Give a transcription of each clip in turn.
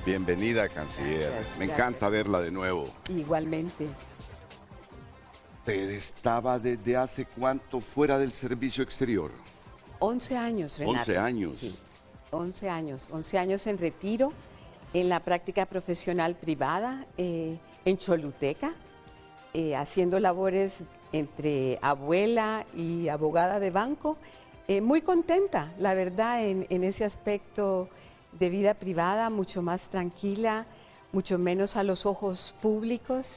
Bienvenida, canciller. Gracias, Me gracias. encanta verla de nuevo. Igualmente. ¿Usted estaba desde hace cuánto fuera del servicio exterior? 11 años, Renato. 11 años. Sí, 11 años. 11 años en retiro, en la práctica profesional privada, en Choluteca, haciendo labores entre abuela y abogada de banco. Muy contenta, la verdad, en ese aspecto de vida privada, mucho más tranquila, mucho menos a los ojos públicos.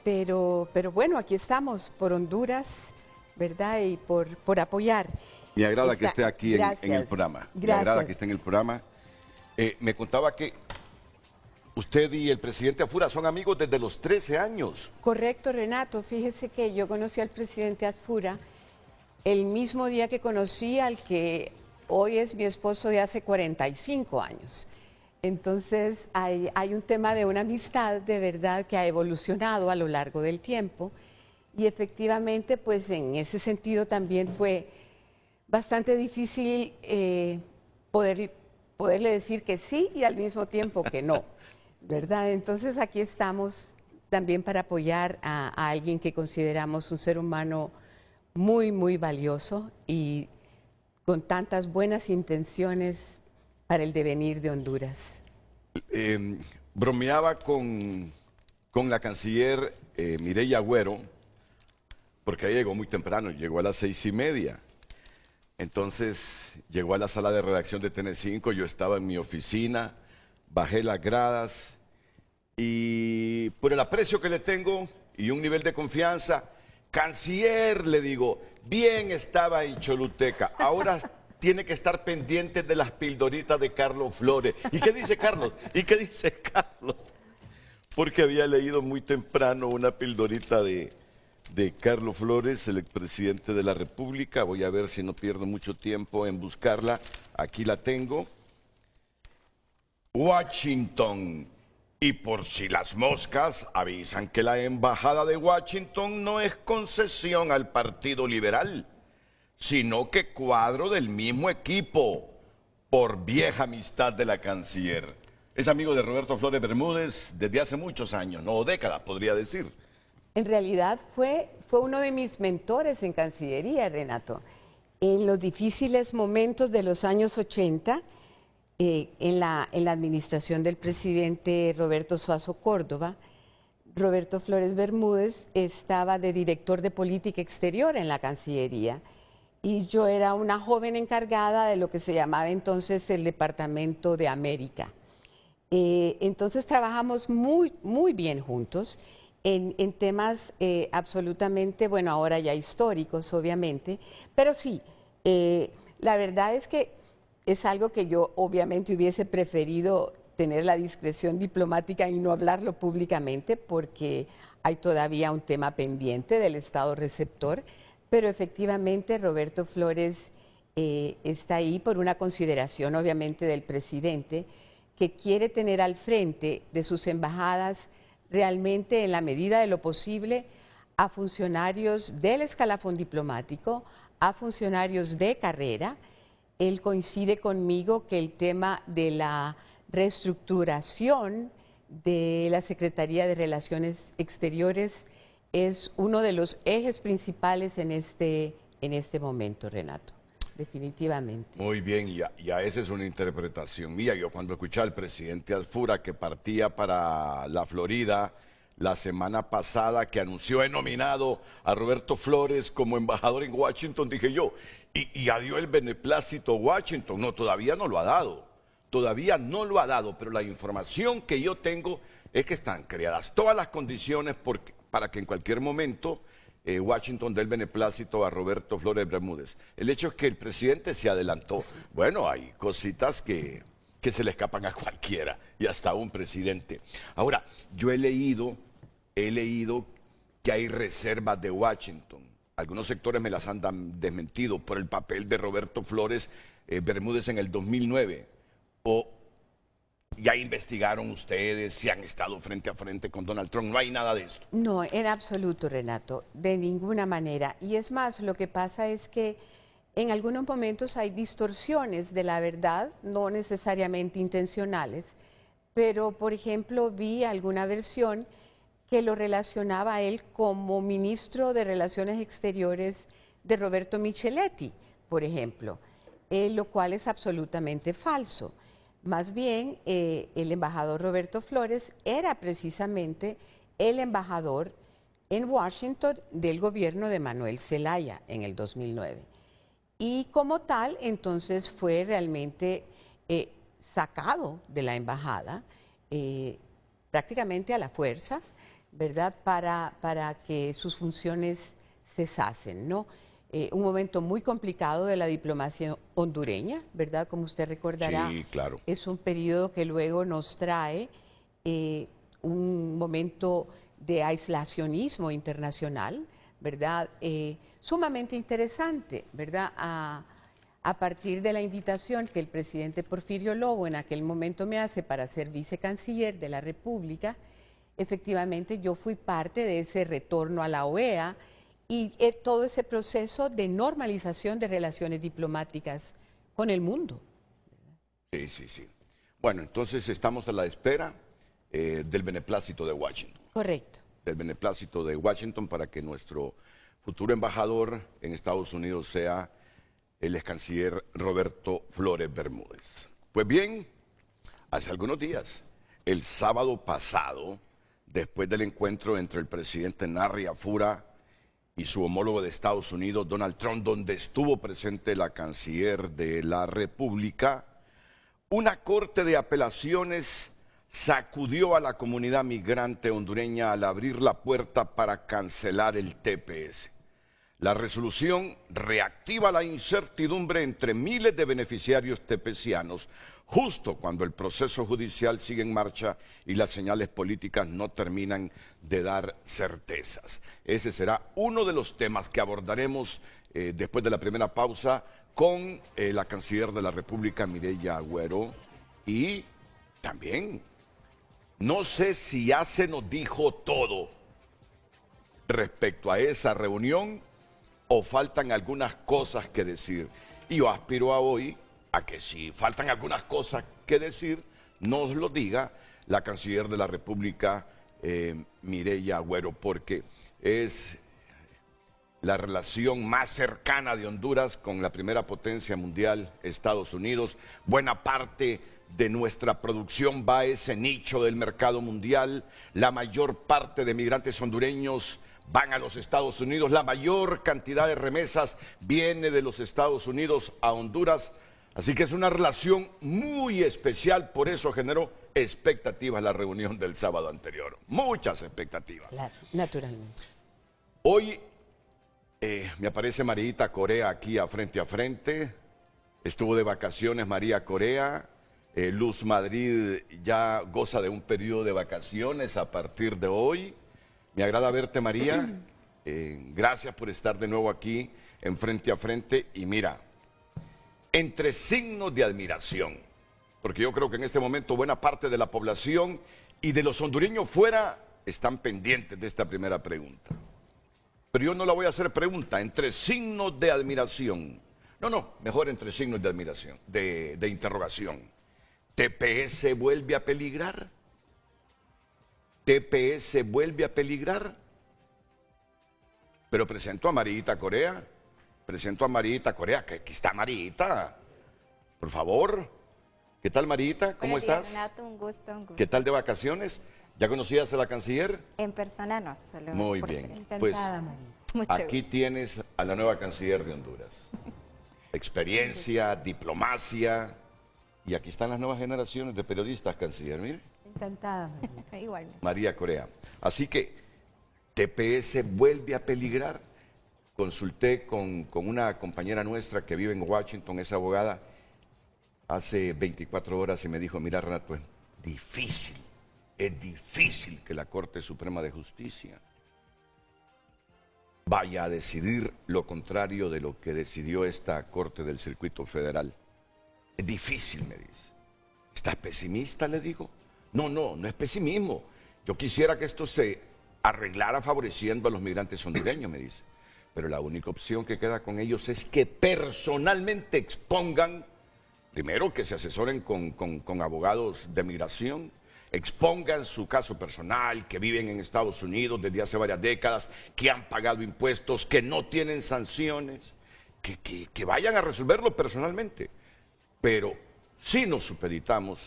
Pero bueno, aquí estamos por Honduras, ¿verdad? Y por apoyar. Me agrada que esté aquí en el programa. Me agrada que esté en el programa. Me contaba que usted y el presidente Azfura son amigos desde los 13 años. Correcto, Renato. Fíjese que yo conocí al presidente Azfura el mismo día que conocí al que hoy es mi esposo de hace 45 años. Entonces hay un tema de una amistad de verdad que ha evolucionado a lo largo del tiempo y efectivamente pues en ese sentido también fue bastante difícil poderle decir que sí y al mismo tiempo que no, ¿verdad? Entonces aquí estamos también para apoyar a alguien que consideramos un ser humano muy valioso y con tantas buenas intenciones para el devenir de Honduras. Bromeaba con la canciller Mireya Agüero, porque ella llegó muy temprano, llegó a las 6:30. Entonces llegó a la sala de redacción de TN5, yo estaba en mi oficina, bajé las gradas y por el aprecio que le tengo y un nivel de confianza, canciller, le digo, bien estaba en Choluteca, ahora tiene que estar pendiente de las pildoritas de Carlos Flores. ¿Y qué dice Carlos? ¿Y qué dice Carlos? Porque había leído muy temprano una pildorita de Carlos Flores, el expresidente de la República. Voy a ver si no pierdo mucho tiempo en buscarla. Aquí la tengo. Washington. Y por si las moscas avisan que la embajada de Washington no es concesión al Partido Liberal, sino que cuadro del mismo equipo, por vieja amistad de la canciller. Es amigo de Roberto Flores Bermúdez desde hace muchos años, no décadas, podría decir. En realidad fue uno de mis mentores en Cancillería, Renato. En los difíciles momentos de los años 80, en la administración del presidente Roberto Suazo Córdoba, Roberto Flores Bermúdez estaba de director de política exterior en la Cancillería y yo era una joven encargada de lo que se llamaba entonces el Departamento de América. Entonces trabajamos muy bien juntos en temas absolutamente, bueno, ahora ya históricos, obviamente, pero sí, la verdad es que es algo que yo obviamente hubiese preferido tener la discreción diplomática y no hablarlo públicamente porque hay todavía un tema pendiente del Estado receptor, pero efectivamente Roberto Flores está ahí por una consideración obviamente del presidente que quiere tener al frente de sus embajadas realmente en la medida de lo posible a funcionarios del escalafón diplomático, a funcionarios de carrera. Él coincide conmigo que el tema de la reestructuración de la Secretaría de Relaciones Exteriores es uno de los ejes principales en este momento, Renato, definitivamente. Muy bien, ya esa es una interpretación mía. Yo cuando escuché al presidente Azfura que partía para la Florida la semana pasada, que anunció he nominado a Roberto Flores como embajador en Washington, dije yo, y ya dio el beneplácito a Washington. No, todavía no lo ha dado, pero la información que yo tengo es que están creadas todas las condiciones para que en cualquier momento Washington dé el beneplácito a Roberto Flores Bermúdez. El hecho es que el presidente se adelantó. Bueno, hay cositas que se le escapan a cualquiera y hasta a un presidente. Ahora, yo he leído que hay reservas de Washington. Algunos sectores me las han desmentido por el papel de Roberto Flores Bermúdez en el 2009. O ya investigaron ustedes si han estado frente a frente con Donald Trump. No hay nada de esto. No, en absoluto, Renato, de ninguna manera. Y es más, lo que pasa es que en algunos momentos hay distorsiones de la verdad, no necesariamente intencionales, pero por ejemplo vi alguna versión que lo relacionaba a él como ministro de Relaciones Exteriores de Roberto Micheletti, por ejemplo, lo cual es absolutamente falso. Más bien, el embajador Roberto Flores era precisamente el embajador en Washington del gobierno de Manuel Zelaya en el 2009. Y como tal, entonces fue realmente sacado de la embajada, prácticamente a la fuerza, ¿verdad?, para que sus funciones cesasen, ¿no? Un momento muy complicado de la diplomacia hondureña, ¿verdad? Como usted recordará, Sí, claro. es un periodo que luego nos trae un momento de aislacionismo internacional, ¿verdad? Sumamente interesante, ¿verdad? A partir de la invitación que el presidente Porfirio Lobo en aquel momento me hace para ser vicecanciller de la República, efectivamente yo fui parte de ese retorno a la OEA y todo ese proceso de normalización de relaciones diplomáticas con el mundo. Sí, sí, sí. Bueno, entonces estamos a la espera del beneplácito de Washington. Correcto. Del beneplácito de Washington para que nuestro futuro embajador en Estados Unidos sea el ex canciller Roberto Flores Bermúdez. Pues bien, hace algunos días, el sábado pasado, después del encuentro entre el presidente Narri Afura y su homólogo de Estados Unidos, Donald Trump, donde estuvo presente la canciller de la República, una corte de apelaciones sacudió a la comunidad migrante hondureña al abrir la puerta para cancelar el TPS. La resolución reactiva la incertidumbre entre miles de beneficiarios tepecianos, justo cuando el proceso judicial sigue en marcha y las señales políticas no terminan de dar certezas. Ese será uno de los temas que abordaremos después de la primera pausa con la canciller de la República, Mireya Agüero, y también, no sé si ya se nos dijo todo respecto a esa reunión o faltan algunas cosas que decir. Y yo aspiro a hoy a que si faltan algunas cosas que decir, nos lo diga la canciller de la República, Mireya Agüero, porque es la relación más cercana de Honduras con la primera potencia mundial, Estados Unidos. Buena parte de nuestra producción va a ese nicho del mercado mundial. La mayor parte de migrantes hondureños van a los Estados Unidos. La mayor cantidad de remesas viene de los Estados Unidos a Honduras. Así que es una relación muy especial, por eso generó expectativas la reunión del sábado anterior. Muchas expectativas. Claro, naturalmente. Hoy me aparece Marita Corea aquí a frente. Estuvo de vacaciones María Corea. Luz Madrid ya goza de un periodo de vacaciones a partir de hoy. Me agrada verte, María. Gracias por estar de nuevo aquí en Frente. Y mira, entre signos de admiración, porque yo creo que en este momento buena parte de la población y de los hondureños fuera están pendientes de esta primera pregunta. Pero yo no la voy a hacer pregunta, entre signos de admiración. No, mejor entre signos de admiración, de interrogación. ¿TPS vuelve a peligrar? ¿TPS vuelve a peligrar? Pero presento a Marita Corea. Que aquí está Marita. Por favor. ¿Qué tal, Marita? ¿Cómo estás? Renato, un gusto. ¿Qué tal de vacaciones? ¿Ya conocías a la canciller? En persona no, solo muy por bien. encantada, Pues María. aquí tienes a la nueva canciller de Honduras. Experiencia, diplomacia. Y aquí están las nuevas generaciones de periodistas, canciller. Mire. Encantada, María. Igualmente. María Corea. Así que, ¿TPS vuelve a peligrar? Consulté con una compañera nuestra que vive en Washington, es abogada, hace 24 horas y me dijo, mira, Renato, es difícil que la Corte Suprema de Justicia vaya a decidir lo contrario de lo que decidió esta Corte del Circuito Federal. Es difícil, me dice. ¿Estás pesimista?, le digo. No es pesimismo. Yo quisiera que esto se arreglara favoreciendo a los migrantes hondureños, me dice. Pero la única opción que queda con ellos es que personalmente expongan, primero que se asesoren con abogados de migración, expongan su caso personal, que viven en Estados Unidos desde hace varias décadas, que han pagado impuestos, que no tienen sanciones, que vayan a resolverlo personalmente. Pero si nos supeditamos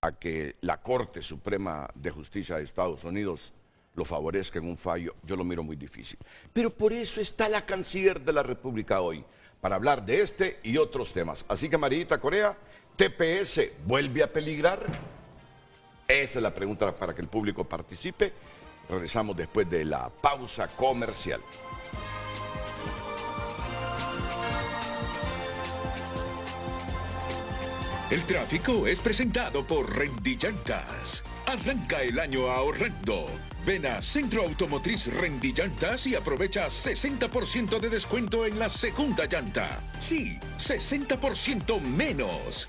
a que la Corte Suprema de Justicia de Estados Unidos lo favorezca en un fallo, yo lo miro muy difícil. Pero por eso está la canciller de la República hoy, para hablar de este y otros temas. Así que, Marita Corea, ¿TPS vuelve a peligrar? Esa es la pregunta para que el público participe. Regresamos después de la pausa comercial. El tráfico es presentado por Rendillantas. Arranca el año ahorrando. Ven a Centro Automotriz Rendillantas y aprovecha 60% de descuento en la segunda llanta. Sí, 60% menos.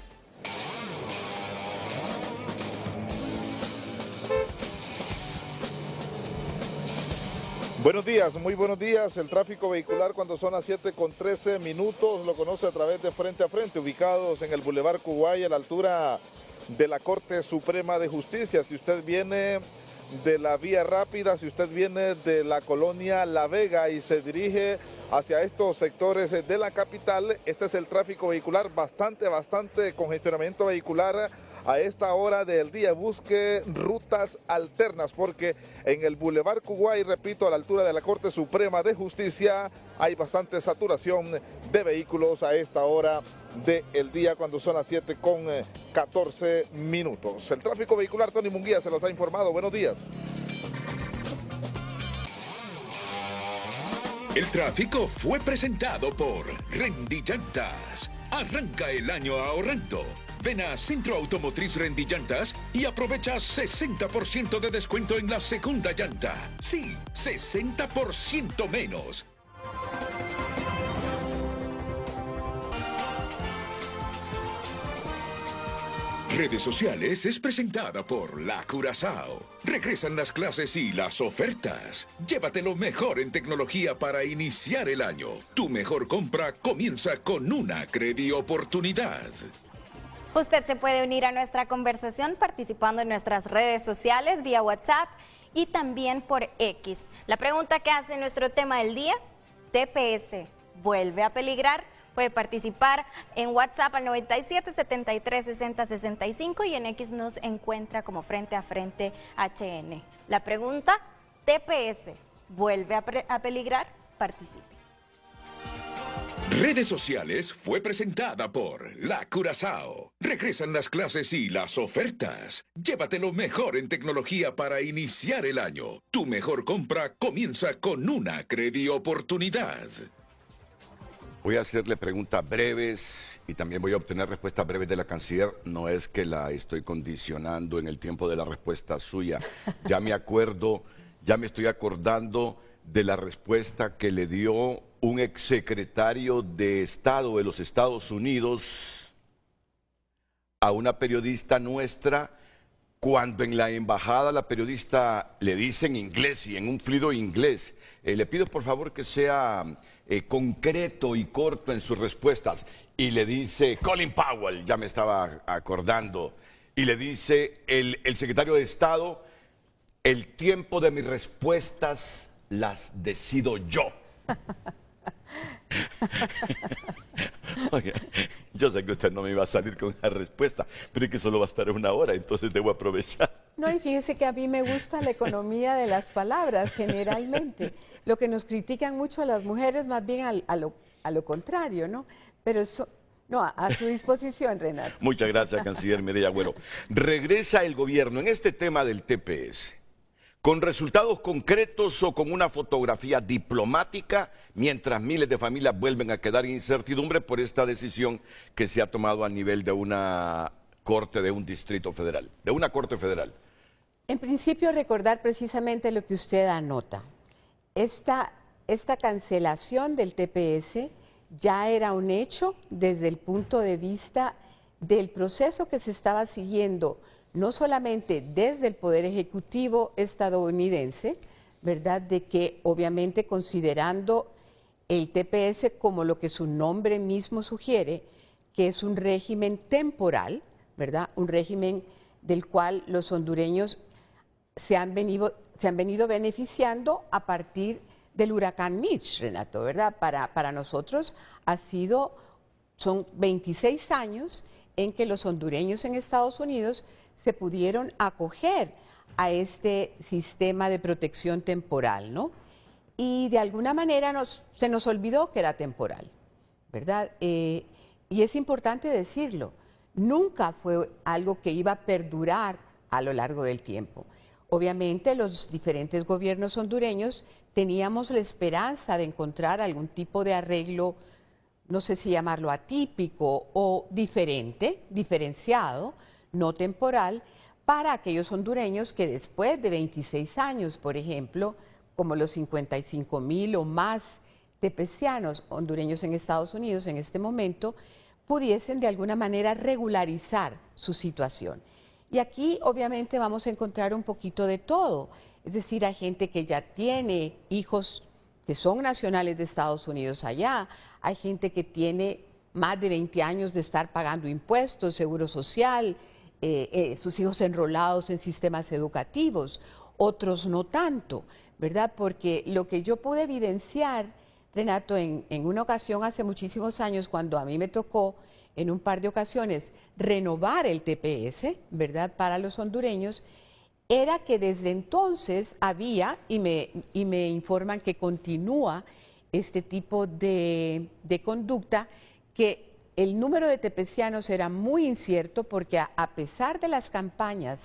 Buenos días, muy buenos días. El tráfico vehicular cuando son las 7:13 lo conoce a través de Frente a Frente, ubicados en el Boulevard Kuwait a la altura de la Corte Suprema de Justicia. Si usted viene de la Vía Rápida, si usted viene de la colonia La Vega y se dirige hacia estos sectores de la capital, este es el tráfico vehicular, bastante congestionamiento vehicular a esta hora del día. Busque rutas alternas porque en el Boulevard Kuwait, repito, a la altura de la Corte Suprema de Justicia, hay bastante saturación de vehículos a esta hora del día cuando son las 7:14. El tráfico vehicular, Tony Munguía se los ha informado. Buenos días. El tráfico fue presentado por Rendillantas. Arranca el año ahorrando. Ven a Centro Automotriz Rendillantas y aprovecha 60% de descuento en la segunda llanta. Sí, 60% menos. Redes Sociales es presentada por La Curazao. Regresan las clases y las ofertas. Llévate lo mejor en tecnología para iniciar el año. Tu mejor compra comienza con una Credioportunidad. Usted se puede unir a nuestra conversación participando en nuestras redes sociales vía WhatsApp y también por X. La pregunta que hace nuestro tema del día, ¿TPS vuelve a peligrar? Puede participar en WhatsApp al 97 73 60 65 y en X nos encuentra como Frente a Frente HN. La pregunta, ¿TPS vuelve a peligrar? Participe. Redes Sociales fue presentada por La Curazao. Regresan las clases y las ofertas. Llévate lo mejor en tecnología para iniciar el año. Tu mejor compra comienza con una Credioportunidad. Voy a hacerle preguntas breves y también voy a obtener respuestas breves de la canciller. No es que la estoy condicionando en el tiempo de la respuesta suya. Ya me acuerdo, ya me estoy acordando de la respuesta que le dio un exsecretario de Estado de los Estados Unidos a una periodista nuestra, cuando en la embajada la periodista le dice en inglés y en un fluido inglés, le pido por favor que sea concreto y corto en sus respuestas, y le dice Colin Powell, ya me estaba acordando, y le dice el secretario de Estado, el tiempo de mis respuestas las decido yo. Oye, yo sé que usted no me iba a salir con una respuesta, pero es que solo va a estar 1 hora, entonces debo aprovechar. No, y fíjese que a mí me gusta la economía de las palabras, generalmente. Lo que nos critican mucho a las mujeres, más bien a lo contrario, ¿no? Pero eso, no, a su disposición, Renato. Muchas gracias, canciller Mireya Agüero. Regresa el gobierno en este tema del TPS, con resultados concretos o con una fotografía diplomática, mientras miles de familias vuelven a quedar en incertidumbre por esta decisión que se ha tomado a nivel de una corte de un distrito federal, de una corte federal. En principio, recordar precisamente lo que usted anota. Esta cancelación del TPS ya era un hecho desde el punto de vista del proceso que se estaba siguiendo, no solamente desde el Poder Ejecutivo estadounidense, ¿verdad?, de que obviamente considerando el TPS como lo que su nombre mismo sugiere, que es un régimen temporal, ¿verdad?, un régimen del cual los hondureños se han venido beneficiando a partir del huracán Mitch, Renato, ¿verdad? Para nosotros son 26 años en que los hondureños en Estados Unidos se pudieron acoger a este sistema de protección temporal, ¿no? Y de alguna manera se nos olvidó que era temporal, ¿verdad? Y es importante decirlo, nunca fue algo que iba a perdurar a lo largo del tiempo. Obviamente los diferentes gobiernos hondureños teníamos la esperanza de encontrar algún tipo de arreglo, no sé si llamarlo atípico o diferente, diferenciado, no temporal, para aquellos hondureños que después de 26 años, por ejemplo, como los 55,000 o más tepecianos hondureños en Estados Unidos en este momento, pudiesen de alguna manera regularizar su situación. Y aquí obviamente vamos a encontrar un poquito de todo, es decir, hay gente que ya tiene hijos que son nacionales de Estados Unidos allá, hay gente que tiene más de 20 años de estar pagando impuestos, seguro social, sus hijos enrolados en sistemas educativos, otros no tanto, ¿verdad? Porque lo que yo pude evidenciar, Renato, en una ocasión hace muchísimos años, cuando a mí me tocó en un par de ocasiones renovar el TPS, ¿verdad?, para los hondureños, era que desde entonces había, y me informan que continúa este tipo de conducta, que el número de tepecianos era muy incierto porque a pesar de las campañas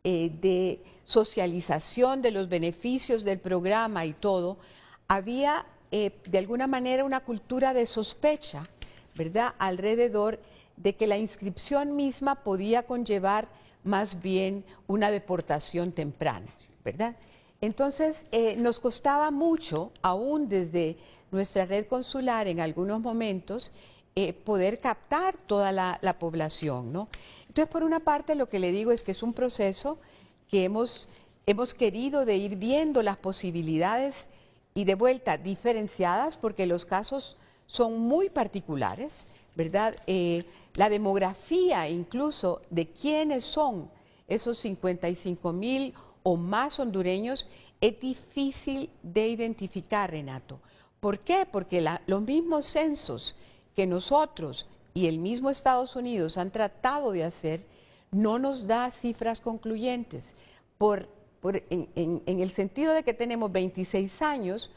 de socialización de los beneficios del programa y todo, había de alguna manera una cultura de sospecha, ¿verdad?, alrededor de que la inscripción misma podía conllevar más bien una deportación temprana, ¿verdad? Entonces, nos costaba mucho, aún desde nuestra red consular en algunos momentos, poder captar toda la población, ¿no? Entonces, por una parte, lo que le digo es que es un proceso que hemos querido de ir viendo las posibilidades y de vuelta diferenciadas, porque los casos son muy particulares, ¿verdad? La demografía incluso de quiénes son esos 55,000 o más hondureños es difícil de identificar, Renato. ¿Por qué? Porque los mismos censos que nosotros y el mismo Estados Unidos han tratado de hacer no nos da cifras concluyentes, en el sentido de que tenemos 26 años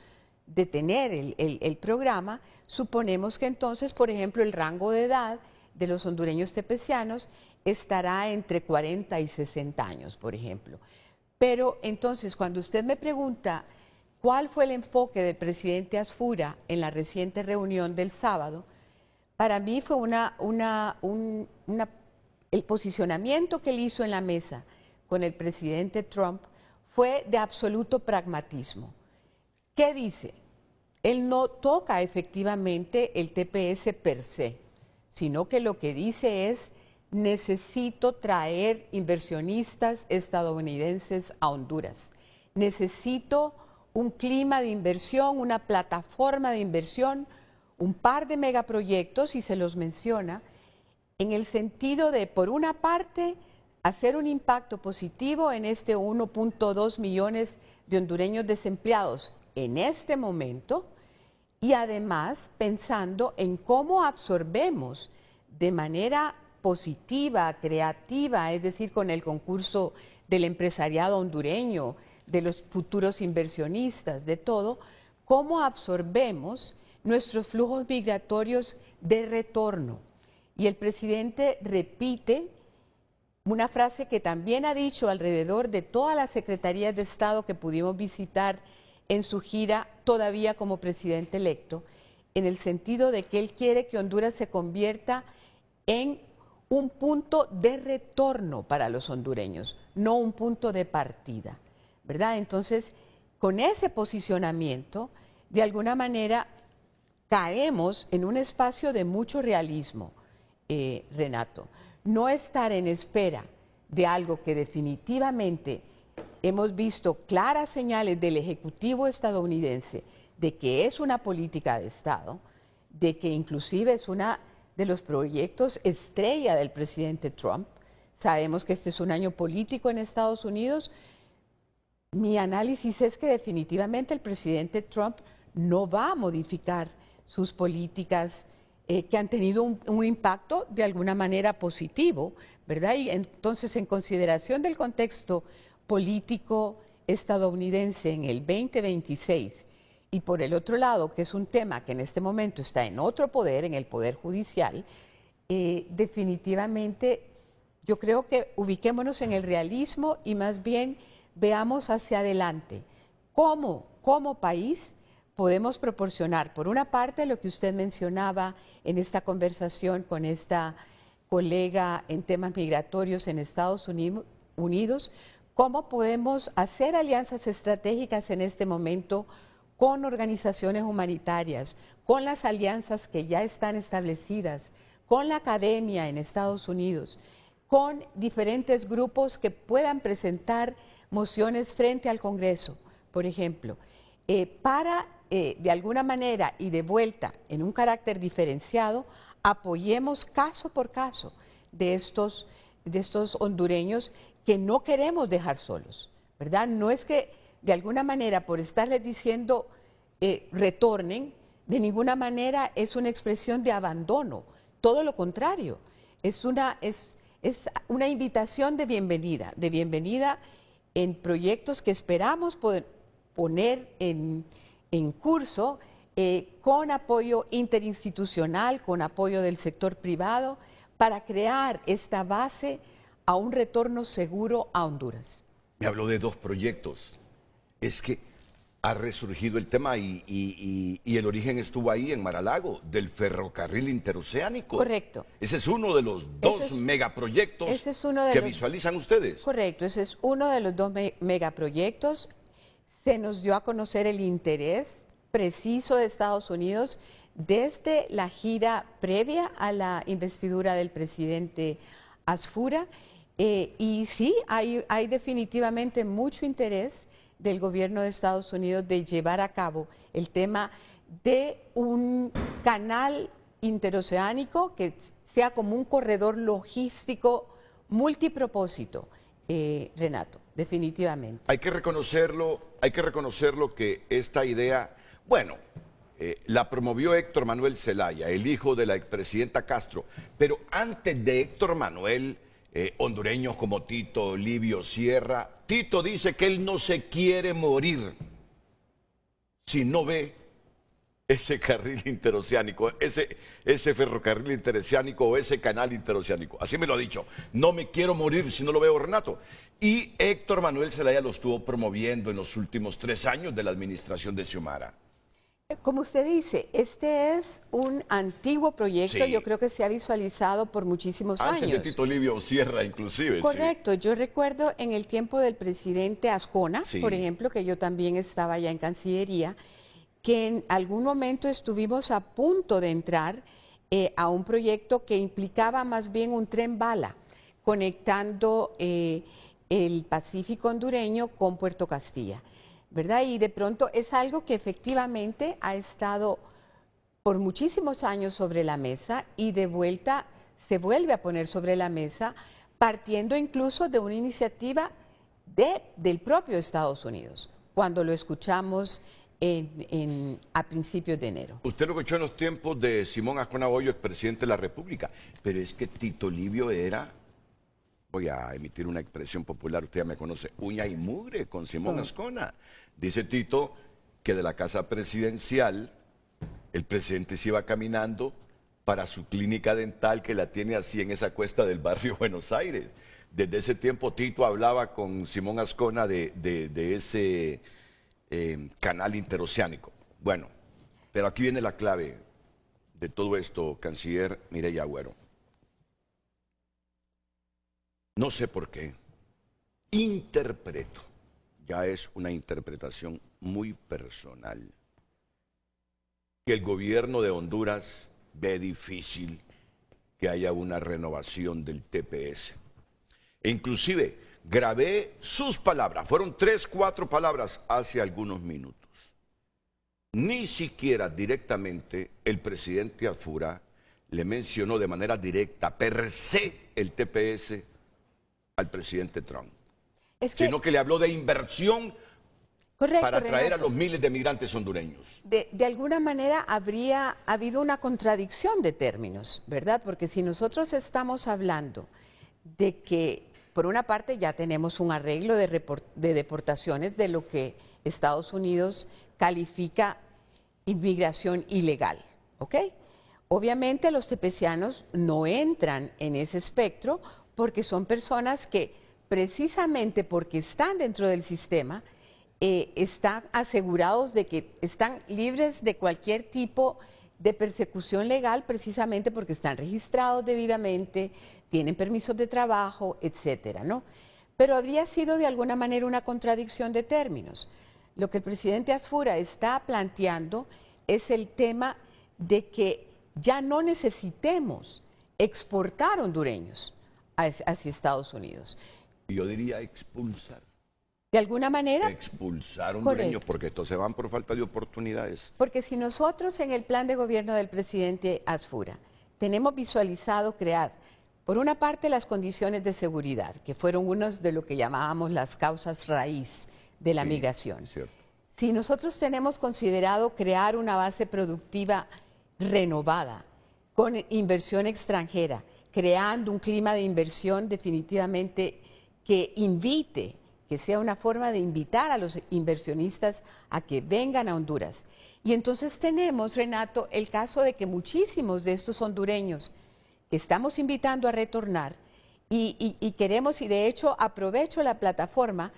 de tener el programa. Suponemos que entonces, por ejemplo, el rango de edad de los hondureños tepecianos estará entre 40 y 60 años, por ejemplo. Pero entonces, cuando usted me pregunta cuál fue el enfoque del presidente Asfura en la reciente reunión del sábado, para mí fue el posicionamiento que él hizo en la mesa con el presidente Trump fue de absoluto pragmatismo. ¿Qué dice? Él no toca efectivamente el TPS per se, sino que lo que dice es: necesito traer inversionistas estadounidenses a Honduras, necesito un clima de inversión, una plataforma de inversión, un par de megaproyectos, y se los menciona, en el sentido de, por una parte, hacer un impacto positivo en este 1.2 millones de hondureños desempleados en este momento, y además pensando en cómo absorbemos de manera positiva, creativa, es decir, con el concurso del empresariado hondureño, de los futuros inversionistas, de todo, cómo absorbemos nuestros flujos migratorios de retorno. Y el presidente repite una frase que también ha dicho alrededor de todas las secretarías de Estado que pudimos visitar en su gira todavía como presidente electo, en el sentido de que él quiere que Honduras se convierta en un punto de retorno para los hondureños, no un punto de partida, ¿verdad? Entonces, con ese posicionamiento, de alguna manera, caemos en un espacio de mucho realismo, Renato. No estar en espera de algo que definitivamente hemos visto claras señales del Ejecutivo estadounidense de que es una política de Estado, de que inclusive es uno de los proyectos estrella del presidente Trump, sabemos que este es un año político en Estados Unidos. Mi análisis es que definitivamente el presidente Trump no va a modificar sus políticas que han tenido un impacto de alguna manera positivo, ¿verdad? Y entonces, en consideración del contexto político estadounidense en el 2026, y por el otro lado, que es un tema que en este momento está en otro poder, en el Poder Judicial, definitivamente yo creo que ubiquémonos en el realismo y más bien veamos hacia adelante cómo como país podemos proporcionar, por una parte, lo que usted mencionaba en esta conversación con esta colega en temas migratorios en Estados Unidos, cómo podemos hacer alianzas estratégicas en este momento con organizaciones humanitarias, con las alianzas que ya están establecidas, con la academia en Estados Unidos, con diferentes grupos que puedan presentar mociones frente al Congreso, por ejemplo, para de alguna manera y de vuelta en un carácter diferenciado, apoyemos caso por caso de estos hondureños que no queremos dejar solos, ¿verdad? No es que de alguna manera por estarles diciendo retornen, de ninguna manera es una expresión de abandono, todo lo contrario, es una invitación de bienvenida en proyectos que esperamos poder poner en curso con apoyo interinstitucional, con apoyo del sector privado, para crear esta base a un retorno seguro a Honduras. Me habló de 2 proyectos. Es que ha resurgido el tema y el origen estuvo ahí en Mar-a-Lago, del ferrocarril interoceánico. Correcto. Ese es uno de los 2 megaproyectos que visualizan ustedes. Correcto, ese es uno de los 2 megaproyectos. Se nos dio a conocer el interés preciso de Estados Unidos desde la gira previa a la investidura del presidente Asfura, y sí, hay definitivamente mucho interés del gobierno de Estados Unidos de llevar a cabo el tema de un canal interoceánico que sea como un corredor logístico multipropósito, Renato, definitivamente. Hay que reconocerlo que esta idea, bueno, la promovió Héctor Manuel Zelaya, el hijo de la expresidenta Castro, pero antes de Héctor Manuel, hondureños como Tito Livio Sierra, Tito dice que él no se quiere morir si no ve ese carril interoceánico, ese ferrocarril interoceánico o ese canal interoceánico. Así me lo ha dicho. No me quiero morir si no lo veo, Renato. Y Héctor Manuel Zelaya lo estuvo promoviendo en los últimos 3 años de la administración de Xiomara. Como usted dice, este es un antiguo proyecto, sí. Yo creo que se ha visualizado por muchísimos años. Antes de Tito Livio Sierra, inclusive. Correcto, sí. Yo recuerdo en el tiempo del presidente Ascona, sí. Por ejemplo, que yo también estaba ya en Cancillería, que en algún momento estuvimos a punto de entrar a un proyecto que implicaba más bien un tren bala, conectando el Pacífico hondureño con Puerto Castilla, ¿verdad? Y de pronto es algo que efectivamente ha estado por muchísimos años sobre la mesa y de vuelta se vuelve a poner sobre la mesa, partiendo incluso de una iniciativa del propio Estados Unidos, cuando lo escuchamos a principios de enero. Usted lo escuchó en los tiempos de Simón Ascona Boyo, expresidente de la República, pero es que Tito Livio era, voy a emitir una expresión popular, usted ya me conoce, uña y mugre con Simón Ascona. Dice Tito que de la casa presidencial el presidente se iba caminando para su clínica dental que la tiene así en esa cuesta del barrio Buenos Aires. Desde ese tiempo Tito hablaba con Simón Ascona de ese canal interoceánico. Bueno, pero aquí viene la clave de todo esto, canciller Mireya Agüero. No sé por qué, interpreto, ya es una interpretación muy personal, que el gobierno de Honduras ve difícil que haya una renovación del TPS. E inclusive grabé sus palabras, fueron 3, 4 palabras hace algunos minutos. Ni siquiera directamente el presidente Asfura le mencionó de manera directa, per se, el TPS al presidente Trump, sino que le habló de inversión para atraer Renato, a los miles de migrantes hondureños. De alguna manera habría habido una contradicción de términos, ¿verdad? Porque si nosotros estamos hablando de que, por una parte, ya tenemos un arreglo de deportaciones de lo que Estados Unidos califica inmigración ilegal, ¿ok? Obviamente los tepecianos no entran en ese espectro porque son personas que, precisamente porque están dentro del sistema, están asegurados de que están libres de cualquier tipo de persecución legal, precisamente porque están registrados debidamente, tienen permisos de trabajo, etcétera, ¿no? Pero habría sido de alguna manera una contradicción de términos. Lo que el presidente Asfura está planteando es el tema de que ya no necesitemos exportar hondureños hacia Estados Unidos. Yo diría expulsar. De alguna manera. Expulsar hondureños, correcto, porque estos se van por falta de oportunidades. Porque si nosotros en el plan de gobierno del presidente Asfura tenemos visualizado crear, por una parte, las condiciones de seguridad, que fueron unos de lo que llamábamos las causas raíz de la migración. Cierto. Si nosotros tenemos considerado crear una base productiva renovada, con inversión extranjera, creando un clima de inversión definitivamente que invite, que sea una forma de invitar a los inversionistas a que vengan a Honduras. Y entonces tenemos, Renato, el caso de que muchísimos de estos hondureños que estamos invitando a retornar y queremos, y de hecho aprovecho la plataforma,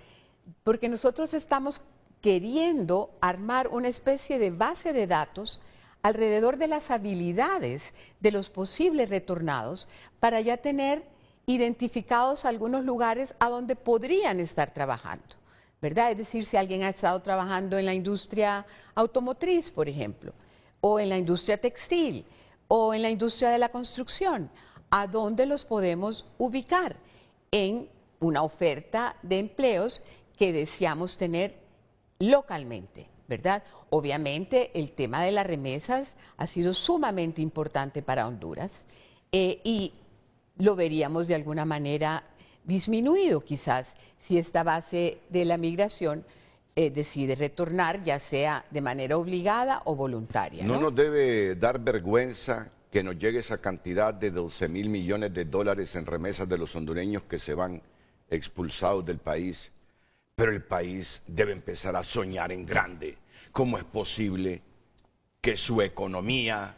porque nosotros estamos queriendo armar una especie de base de datos alrededor de las habilidades de los posibles retornados para ya tener identificados algunos lugares a donde podrían estar trabajando, ¿verdad? Es decir, si alguien ha estado trabajando en la industria automotriz, por ejemplo, o en la industria textil, o en la industria de la construcción, ¿a dónde los podemos ubicar? En una oferta de empleos que deseamos tener localmente, ¿verdad? Obviamente el tema de las remesas ha sido sumamente importante para Honduras y lo veríamos de alguna manera disminuido quizás si esta base de la migración decide retornar, ya sea de manera obligada o voluntaria. No nos debe dar vergüenza que nos llegue esa cantidad de 12.000 millones de dólares en remesas de los hondureños que se van expulsados del país, pero el país debe empezar a soñar en grande. ¿Cómo es posible que su economía,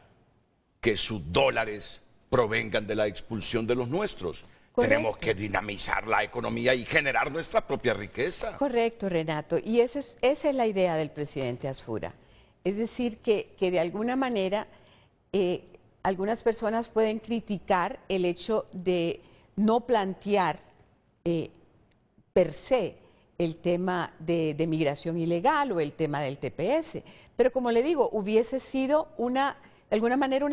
que sus dólares provengan de la expulsión de los nuestros? Correcto. Tenemos que dinamizar la economía y generar nuestra propia riqueza. Correcto, Renato, y esa es la idea del presidente Asfura. Es decir, que de alguna manera algunas personas pueden criticar el hecho de no plantear per se el tema de migración ilegal o el tema del TPS, pero como le digo, hubiese sido de alguna manera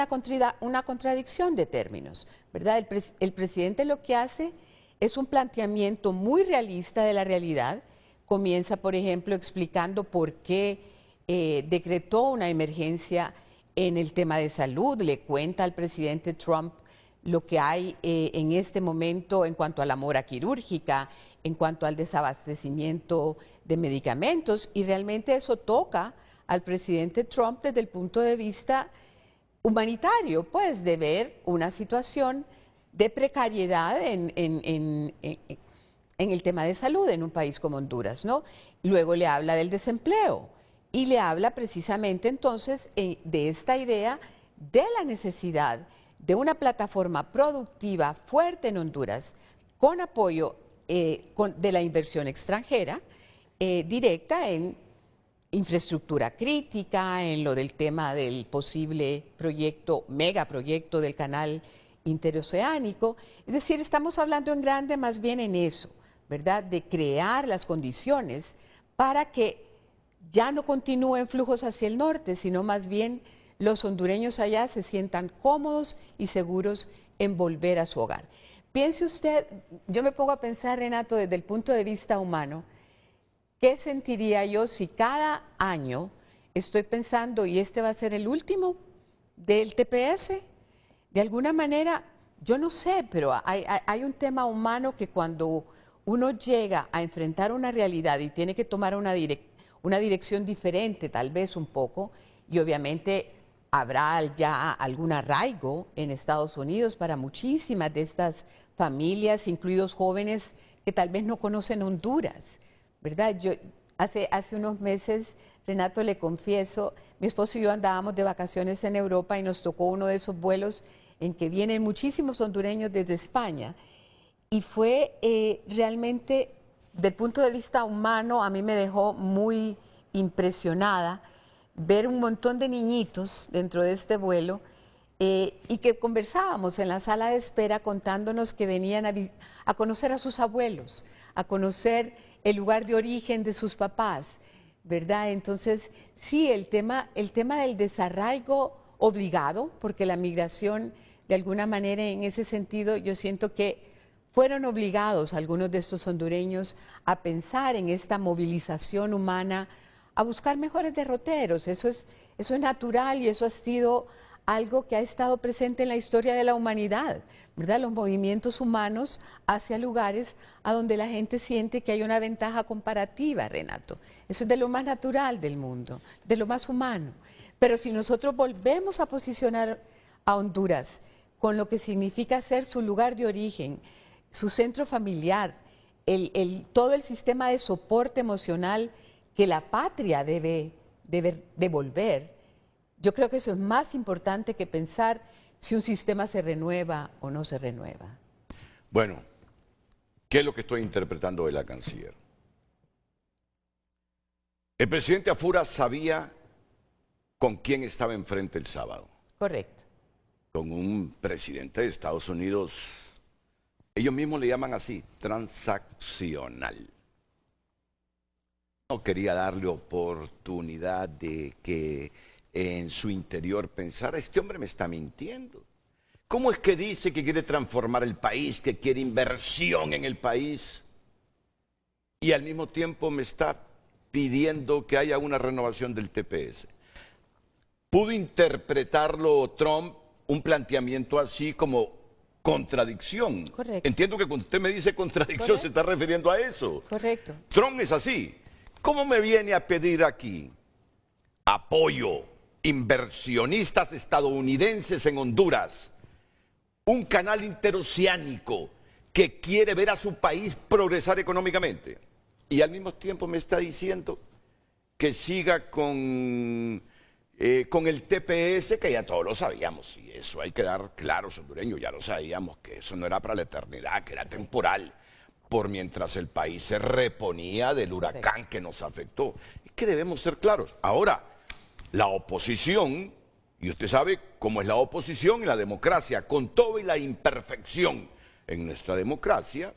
una contradicción de términos, ¿verdad? El presidente lo que hace es un planteamiento muy realista de la realidad. Comienza, por ejemplo, explicando por qué decretó una emergencia en el tema de salud, le cuenta al presidente Trump lo que hay en este momento en cuanto a la mora quirúrgica, en cuanto al desabastecimiento de medicamentos, y realmente eso toca al presidente Trump desde el punto de vista humanitario, pues de ver una situación de precariedad en el tema de salud en un país como Honduras, ¿no? Luego le habla del desempleo y le habla precisamente entonces de esta idea de la necesidad de una plataforma productiva fuerte en Honduras con apoyo de la inversión extranjera directa en infraestructura crítica, en lo del tema del posible proyecto, megaproyecto del canal interoceánico. Es decir, estamos hablando en grande más bien en eso, ¿verdad? De crear las condiciones para que ya no continúen flujos hacia el norte, sino más bien los hondureños allá se sientan cómodos y seguros en volver a su hogar. Piense usted, yo me pongo a pensar, Renato, desde el punto de vista humano, ¿qué sentiría yo si cada año estoy pensando, y este va a ser el último del TPS? De alguna manera Yo no sé, pero hay un tema humano que cuando uno llega a enfrentar una realidad y tiene que tomar una dirección diferente, tal vez un poco, y obviamente habrá ya algún arraigo en Estados Unidos para muchísimas de estas familias, incluidos jóvenes que tal vez no conocen Honduras, ¿verdad? Yo hace unos meses, Renato, le confieso, mi esposo y yo andábamos de vacaciones en Europa y nos tocó uno de esos vuelos en que vienen muchísimos hondureños desde España. Y fue realmente, del punto de vista humano, a mí me dejó muy impresionada ver un montón de niñitos dentro de este vuelo y que conversábamos en la sala de espera contándonos que venían a conocer a sus abuelos, a conocer el lugar de origen de sus papás, ¿verdad? Entonces, sí, el tema del desarraigo obligado, porque la migración, de alguna manera, en ese sentido, yo siento que fueron obligados algunos de estos hondureños a pensar en esta movilización humana, a buscar mejores derroteros. Eso es natural y eso ha sido algo que ha estado presente en la historia de la humanidad, ¿verdad? Los movimientos humanos hacia lugares a donde la gente siente que hay una ventaja comparativa, Renato. Eso es de lo más natural del mundo, de lo más humano. Pero si nosotros volvemos a posicionar a Honduras con lo que significa ser su lugar de origen, su centro familiar, todo el sistema de soporte emocional que la patria debe devolver, yo creo que eso es más importante que pensar si un sistema se renueva o no se renueva. Bueno, ¿qué es lo que estoy interpretando de la canciller? El presidente Afura sabía con quién estaba enfrente el sábado. Correcto. Con un presidente de Estados Unidos, ellos mismos le llaman así, transaccional. No quería darle oportunidad de que en su interior pensara, este hombre me está mintiendo. ¿Cómo es que dice que quiere transformar el país, que quiere inversión en el país? Y al mismo tiempo me está pidiendo que haya una renovación del TPS. ¿Pudo interpretarlo Trump, un planteamiento así como contradicción? Correcto. Entiendo que cuando usted me dice contradicción, correcto, se está refiriendo a eso. Correcto. Trump es así. ¿Cómo me viene a pedir aquí apoyo, inversionistas estadounidenses en Honduras, un canal interoceánico que quiere ver a su país progresar económicamente? Y al mismo tiempo me está diciendo que siga con el TPS, que ya todos lo sabíamos, y eso hay que dar claros, hondureños, ya lo sabíamos, que eso no era para la eternidad, que era temporal, por mientras el país se reponía del huracán que nos afectó. Es que debemos ser claros. Ahora, la oposición, y usted sabe cómo es la oposición en la democracia, con todo y la imperfección en nuestra democracia,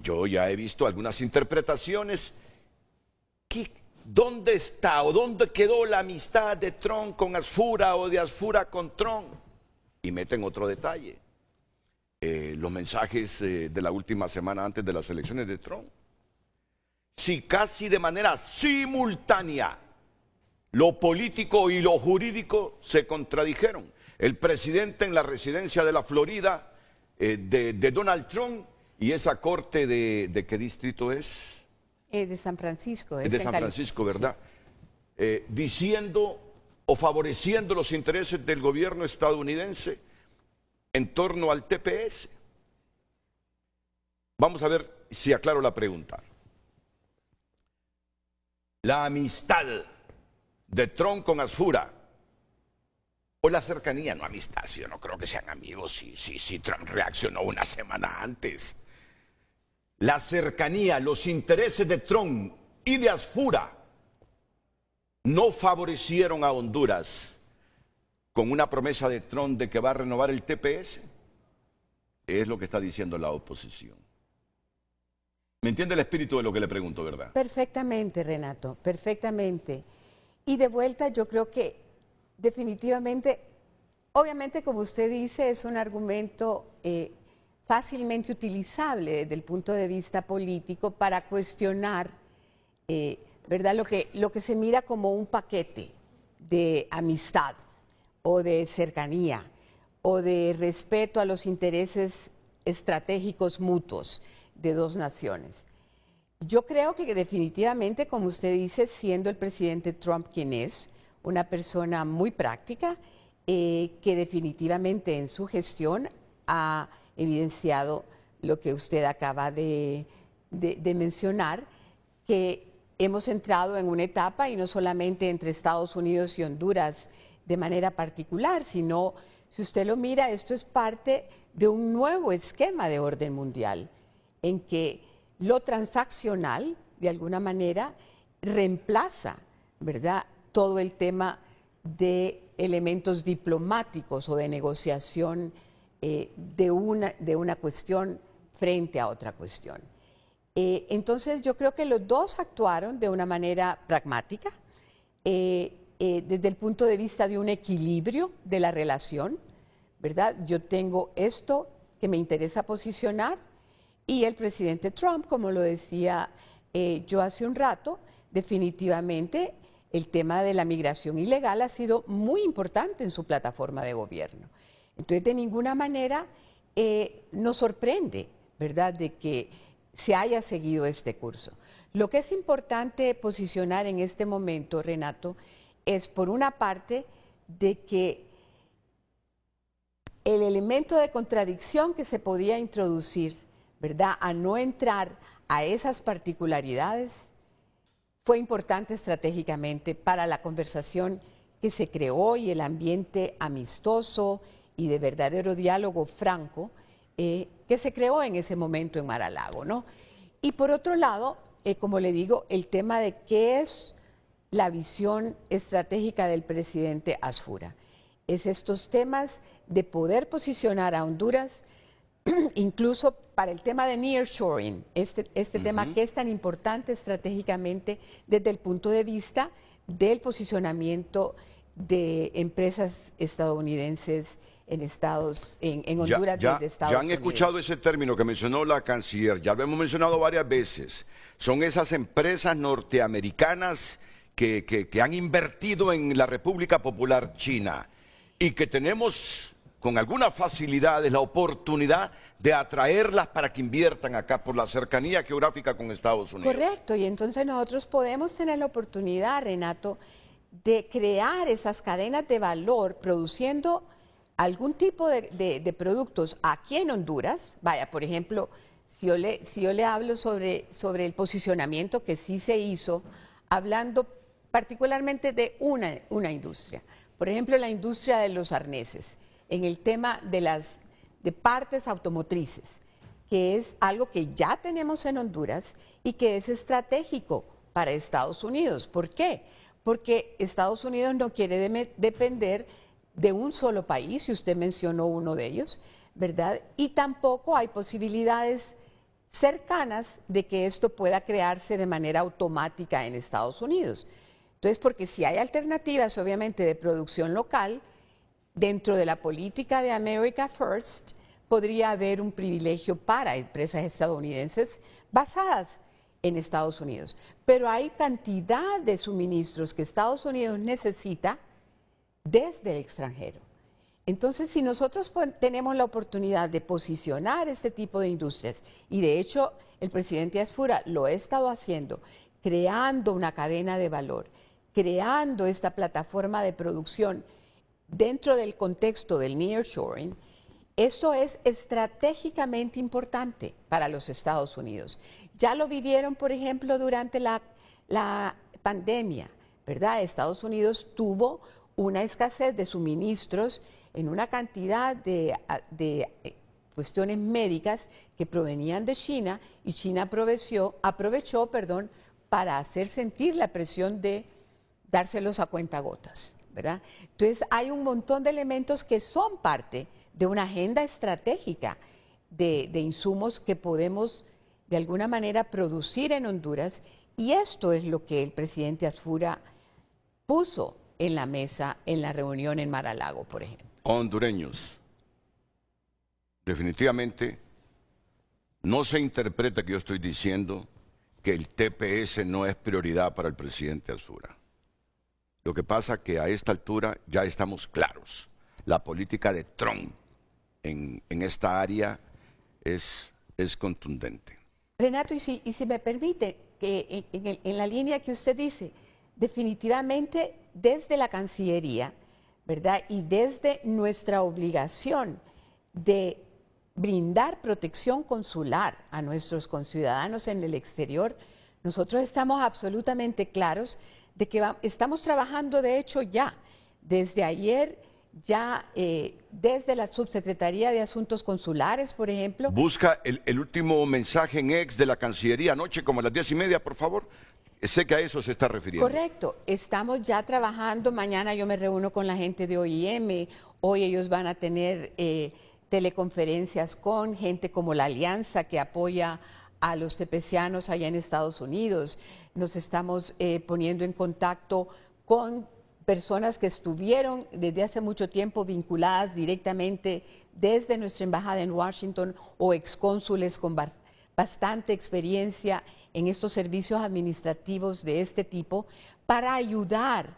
yo ya he visto algunas interpretaciones. ¿Dónde está o dónde quedó la amistad de Trump con Asfura o de Asfura con Trump? Y meten otro detalle. Los mensajes de la última semana antes de las elecciones de Trump. Si casi de manera simultánea lo político y lo jurídico se contradijeron. El presidente en la residencia de la Florida de Donald Trump, y esa corte ¿de qué distrito es? De San Francisco. Es de San Francisco, ¿verdad? Sí. Diciendo o favoreciendo los intereses del gobierno estadounidense en torno al TPS. Vamos a ver si aclaro la pregunta. La amistad de Trump con Asfura, o la cercanía, no amistad, si yo no creo que sean amigos, si Trump reaccionó una semana antes. La cercanía, los intereses de Trump y de Asfura no favorecieron a Honduras con una promesa de Trump de que va a renovar el TPS. Es lo que está diciendo la oposición. ¿Me entiende el espíritu de lo que le pregunto, verdad? Perfectamente, Renato, perfectamente. Y de vuelta yo creo que definitivamente, obviamente como usted dice, es un argumento fácilmente utilizable desde el punto de vista político para cuestionar, ¿verdad? Lo que se mira como un paquete de amistad o de cercanía o de respeto a los intereses estratégicos mutuos de dos naciones. Yo creo que definitivamente, como usted dice, siendo el presidente Trump quien es, una persona muy práctica, que definitivamente en su gestión ha evidenciado lo que usted acaba de mencionar, que hemos entrado en una etapa, y no solamente entre Estados Unidos y Honduras de manera particular, sino, si usted lo mira, esto es parte de un nuevo esquema de orden mundial, en que lo transaccional, de alguna manera, reemplaza, ¿verdad?, todo el tema de elementos diplomáticos o de negociación de una cuestión frente a otra cuestión. Entonces, yo creo que los dos actuaron de una manera pragmática, desde el punto de vista de un equilibrio de la relación, ¿verdad? Yo tengo esto que me interesa posicionar, y el presidente Trump, como lo decía yo hace un rato, definitivamente el tema de la migración ilegal ha sido muy importante en su plataforma de gobierno. Entonces, de ninguna manera nos sorprende, ¿verdad?, de que se haya seguido este curso. Lo que es importante posicionar en este momento, Renato, es por una parte de que el elemento de contradicción que se podía introducir, ¿verdad?, a no entrar a esas particularidades, fue importante estratégicamente para la conversación que se creó y el ambiente amistoso y de verdadero diálogo franco que se creó en ese momento en Mar-a-Lago, ¿no? Y por otro lado, como le digo, el tema de qué es la visión estratégica del presidente Asfura. Es estos temas de poder posicionar a Honduras, incluso para el tema de nearshoring, este tema que es tan importante estratégicamente desde el punto de vista del posicionamiento de empresas estadounidenses en Honduras desde Estados Unidos. Ya han escuchado ese término que mencionó la canciller, ya lo hemos mencionado varias veces. Son esas empresas norteamericanas que han invertido en la República Popular China y que tenemos con algunas facilidades la oportunidad de atraerlas para que inviertan acá por la cercanía geográfica con Estados Unidos. Correcto, y entonces nosotros podemos tener la oportunidad, Renato, de crear esas cadenas de valor produciendo algún tipo de productos aquí en Honduras. Vaya, por ejemplo, si yo le hablo sobre el posicionamiento que sí se hizo, hablando particularmente de una industria, por ejemplo, la industria de los arneses, en el tema de partes automotrices, que es algo que ya tenemos en Honduras y que es estratégico para Estados Unidos. ¿Por qué? Porque Estados Unidos no quiere depender de un solo país, y usted mencionó uno de ellos, ¿verdad? Y tampoco hay posibilidades cercanas de que esto pueda crearse de manera automática en Estados Unidos. Entonces, porque si hay alternativas, obviamente, de producción local, dentro de la política de America First, podría haber un privilegio para empresas estadounidenses basadas en Estados Unidos. Pero hay cantidad de suministros que Estados Unidos necesita desde el extranjero. Entonces, si nosotros tenemos la oportunidad de posicionar este tipo de industrias, y de hecho el presidente Asfura lo ha estado haciendo, creando una cadena de valor, creando esta plataforma de producción dentro del contexto del nearshoring, esto es estratégicamente importante para los Estados Unidos. Ya lo vivieron, por ejemplo, durante la pandemia, ¿verdad? Estados Unidos tuvo una escasez de suministros en una cantidad de cuestiones médicas que provenían de China, y China aprovechó, para hacer sentir la presión de dárselos a cuentagotas, ¿verdad? Entonces, hay un montón de elementos que son parte de una agenda estratégica de insumos que podemos de alguna manera producir en Honduras, y esto es lo que el presidente Asfura puso en la mesa en la reunión en Mar-a-Lago, por ejemplo. Hondureños, definitivamente no se interpreta que yo estoy diciendo que el TPS no es prioridad para el presidente Asfura. Lo que pasa es que a esta altura ya estamos claros. la política de Trump en esta área es contundente. Renato, y si me permite, que en la línea que usted dice, definitivamente desde la Cancillería, ¿verdad? Y desde nuestra obligación de brindar protección consular a nuestros conciudadanos en el exterior, nosotros estamos absolutamente claros de que estamos trabajando, de hecho, ya, desde ayer, ya desde la Subsecretaría de Asuntos Consulares, por ejemplo. Busca el último mensaje en ex de la Cancillería anoche, como a las 10:30, por favor. Sé que a eso se está refiriendo. Correcto, estamos ya trabajando, mañana yo me reúno con la gente de OIM, hoy ellos van a tener teleconferencias con gente como la Alianza que apoya a los tepecianos allá en Estados Unidos, nos estamos poniendo en contacto con personas que estuvieron desde hace mucho tiempo vinculadas directamente desde nuestra embajada en Washington o excónsules con bastante experiencia en estos servicios administrativos de este tipo para ayudar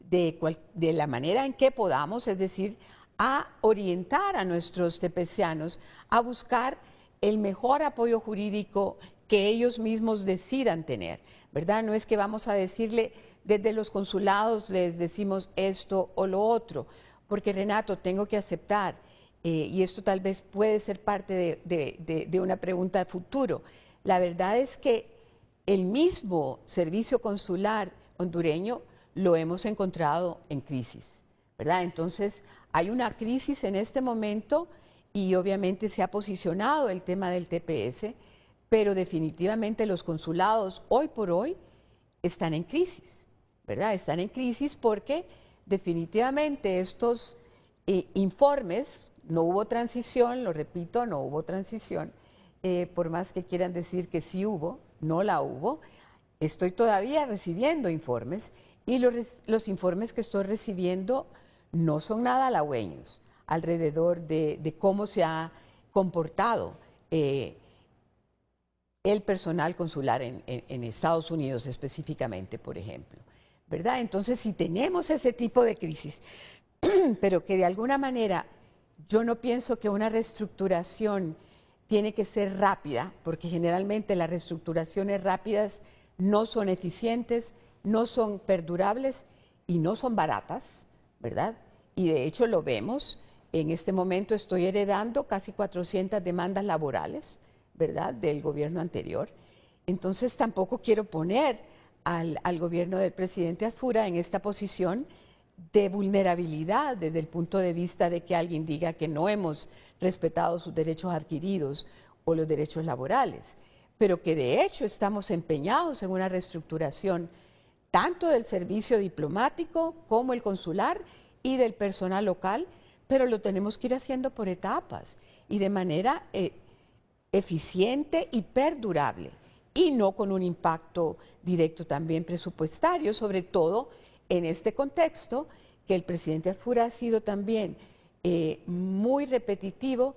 de la manera en que podamos, es decir, a orientar a nuestros tepecianos a buscar el mejor apoyo jurídico que ellos mismos decidan tener, ¿verdad? No es que vamos a decirle desde los consulados les decimos esto o lo otro, porque Renato, tengo que aceptar, y esto tal vez puede ser parte de una pregunta de futuro, la verdad es que el mismo servicio consular hondureño lo hemos encontrado en crisis, ¿verdad? Entonces, hay una crisis en este momento y obviamente se ha posicionado el tema del TPS, pero definitivamente los consulados hoy por hoy están en crisis, ¿verdad? Están en crisis porque definitivamente estos informes, no hubo transición, lo repito, no hubo transición, por más que quieran decir que sí hubo, no la hubo, estoy todavía recibiendo informes y los informes que estoy recibiendo no son nada halagüeños alrededor de cómo se ha comportado el personal consular en Estados Unidos específicamente, por ejemplo, ¿verdad? Entonces, si tenemos ese tipo de crisis, pero que de alguna manera yo no pienso que una reestructuración tiene que ser rápida, porque generalmente las reestructuraciones rápidas no son eficientes, no son perdurables y no son baratas, ¿verdad? Y de hecho lo vemos, en este momento estoy heredando casi 400 demandas laborales, ¿verdad?, del gobierno anterior. Entonces tampoco quiero poner al gobierno del presidente Alfura en esta posición de vulnerabilidad desde el punto de vista de que alguien diga que no hemos respetado sus derechos adquiridos o los derechos laborales, pero que de hecho estamos empeñados en una reestructuración tanto del servicio diplomático como el consular y del personal local, pero lo tenemos que ir haciendo por etapas y de manera eficiente y perdurable y no con un impacto directo también presupuestario, sobre todo en este contexto que el presidente Alfura ha sido también muy repetitivo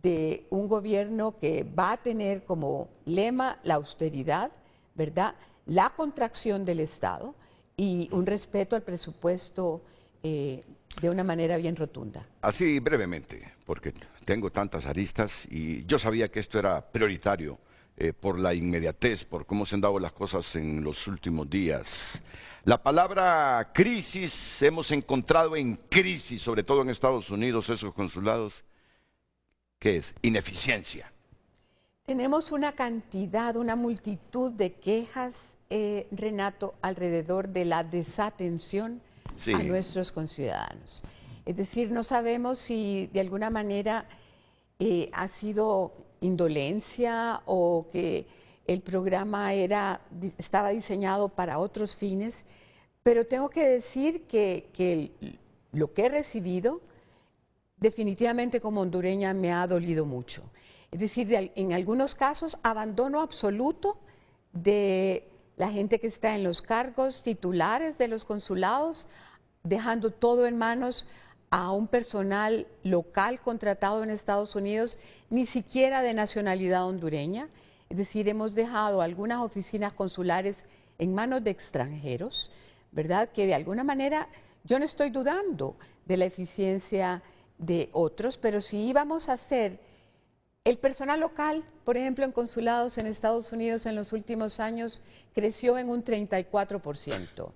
de un gobierno que va a tener como lema la austeridad, ¿verdad?, la contracción del Estado y un respeto al presupuesto de una manera bien rotunda. Así brevemente, porque tengo tantas aristas y yo sabía que esto era prioritario por la inmediatez, por cómo se han dado las cosas en los últimos días. La palabra crisis, hemos encontrado en crisis, sobre todo en Estados Unidos, esos consulados, ¿qué es? Ineficiencia. Tenemos una cantidad, una multitud de quejas, Renato, alrededor de la desatención a nuestros conciudadanos. Es decir, no sabemos si de alguna manera ha sido indolencia o que el programa estaba diseñado para otros fines, pero tengo que decir que lo que he recibido definitivamente como hondureña me ha dolido mucho. Es decir, en algunos casos abandono absoluto de la gente que está en los cargos titulares de los consulados, dejando todo en manos a un personal local contratado en Estados Unidos, ni siquiera de nacionalidad hondureña. Es decir, hemos dejado algunas oficinas consulares en manos de extranjeros, ¿verdad?, que de alguna manera yo no estoy dudando de la eficiencia de otros, pero si íbamos a hacer el personal local, por ejemplo, en consulados en Estados Unidos en los últimos años creció en un 34%,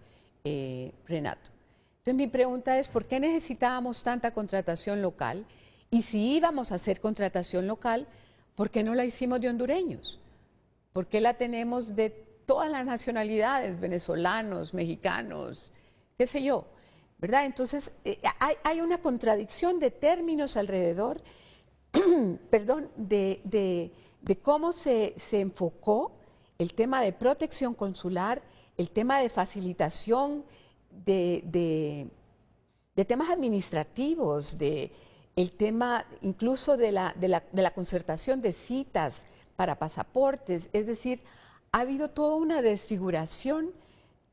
Renato. Entonces mi pregunta es, ¿por qué necesitábamos tanta contratación local? Y si íbamos a hacer contratación local, ¿por qué no la hicimos de hondureños? ¿Por qué la tenemos de todas las nacionalidades, venezolanos, mexicanos, qué sé yo? ¿Verdad? Entonces hay una contradicción de términos alrededor perdón, de cómo se enfocó el tema de protección consular, el tema de facilitación de temas administrativos, el tema incluso de la concertación de citas para pasaportes. Es decir, ha habido toda una desfiguración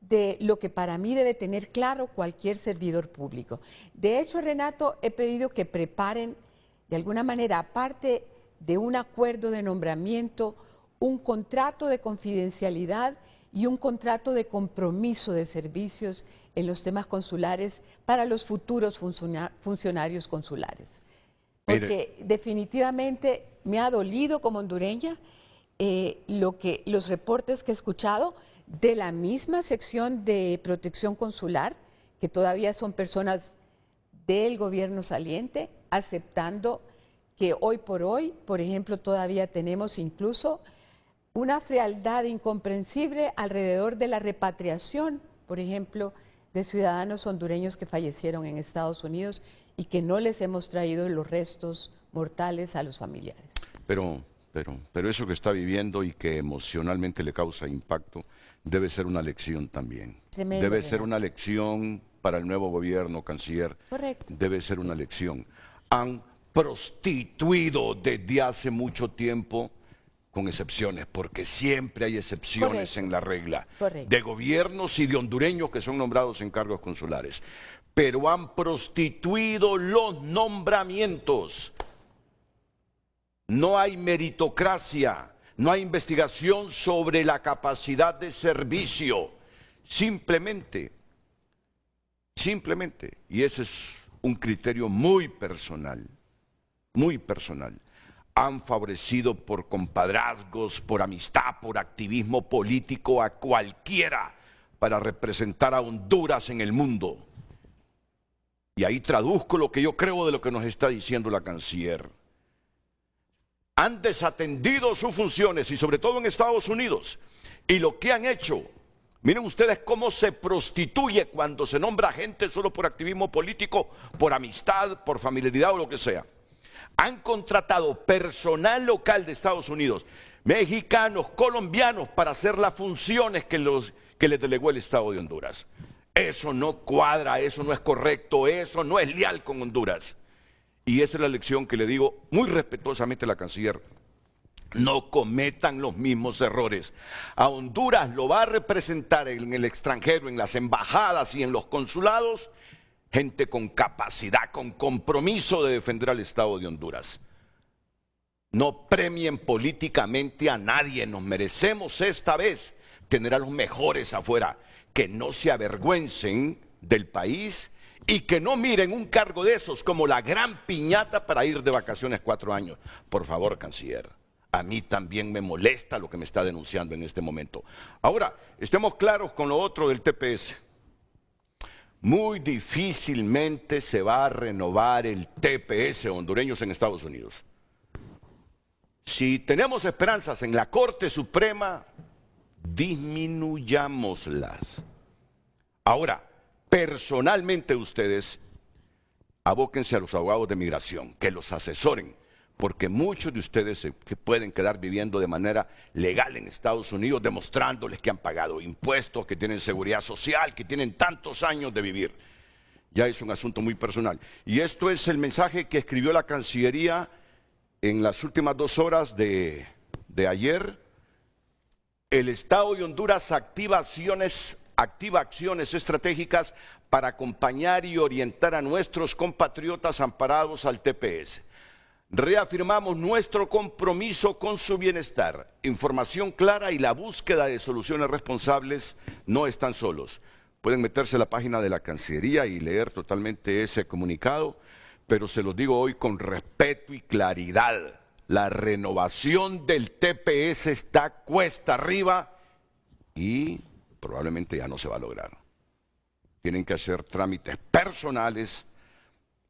de lo que para mí debe tener claro cualquier servidor público. De hecho, Renato, he pedido que preparen de alguna manera, aparte de un acuerdo de nombramiento, un contrato de confidencialidad y un contrato de compromiso de servicios en los temas consulares para los futuros funcionarios consulares. Porque definitivamente me ha dolido como hondureña los reportes que he escuchado de la misma sección de protección consular, que todavía son personas del gobierno saliente, aceptando que hoy, por ejemplo, todavía tenemos incluso una frialdad incomprensible alrededor de la repatriación, por ejemplo, de ciudadanos hondureños que fallecieron en Estados Unidos y que no les hemos traído los restos mortales a los familiares. Pero eso que está viviendo y que emocionalmente le causa impacto, debe ser una lección también. Tremendo, debe ser una lección para el nuevo gobierno, canciller. Correcto. Debe ser una lección. Han prostituido desde hace mucho tiempo, con excepciones, porque siempre hay excepciones. Correcto. En la regla. Correcto. De gobiernos y de hondureños que son nombrados en cargos consulares. Pero han prostituido los nombramientos. No hay meritocracia, no hay investigación sobre la capacidad de servicio. Simplemente, y ese es un criterio muy personal, han favorecido por compadrazgos, por amistad, por activismo político a cualquiera para representar a Honduras en el mundo. Y ahí traduzco lo que yo creo de lo que nos está diciendo la canciller. Han desatendido sus funciones y sobre todo en Estados Unidos. Y lo que han hecho, miren ustedes cómo se prostituye cuando se nombra gente solo por activismo político, por amistad, por familiaridad o lo que sea. Han contratado personal local de Estados Unidos, mexicanos, colombianos, para hacer las funciones que les delegó el Estado de Honduras. Eso no cuadra, eso no es correcto, eso no es leal con Honduras. Y esa es la lección que le digo muy respetuosamente a la canciller. No cometan los mismos errores. A Honduras lo va a representar en el extranjero, en las embajadas y en los consulados, gente con capacidad, con compromiso de defender al Estado de Honduras. No premien políticamente a nadie, nos merecemos esta vez tener a los mejores afuera, que no se avergüencen del país y que no miren un cargo de esos como la gran piñata para ir de vacaciones 4 años. Por favor, canciller, a mí también me molesta lo que me está denunciando en este momento. Ahora, estemos claros con lo otro del TPS. Muy difícilmente se va a renovar el TPS hondureños en Estados Unidos. Si tenemos esperanzas en la Corte Suprema, disminuyámoslas. Ahora, personalmente ustedes, abóquense a los abogados de migración, que los asesoren, porque muchos de ustedes que pueden quedar viviendo de manera legal en Estados Unidos, demostrándoles que han pagado impuestos, que tienen seguridad social, que tienen tantos años de vivir. Ya es un asunto muy personal. Y esto es el mensaje que escribió la Cancillería en las últimas 2 horas de ayer. El Estado de Honduras activa acciones estratégicas para acompañar y orientar a nuestros compatriotas amparados al TPS. Reafirmamos nuestro compromiso con su bienestar. Información clara y la búsqueda de soluciones responsables. No están solos. pueden meterse a la página de la Cancillería y leer totalmente ese comunicado, pero se los digo hoy con respeto y claridad. La renovación del TPS está cuesta arriba y probablemente ya no se va a lograr. Tienen que hacer trámites personales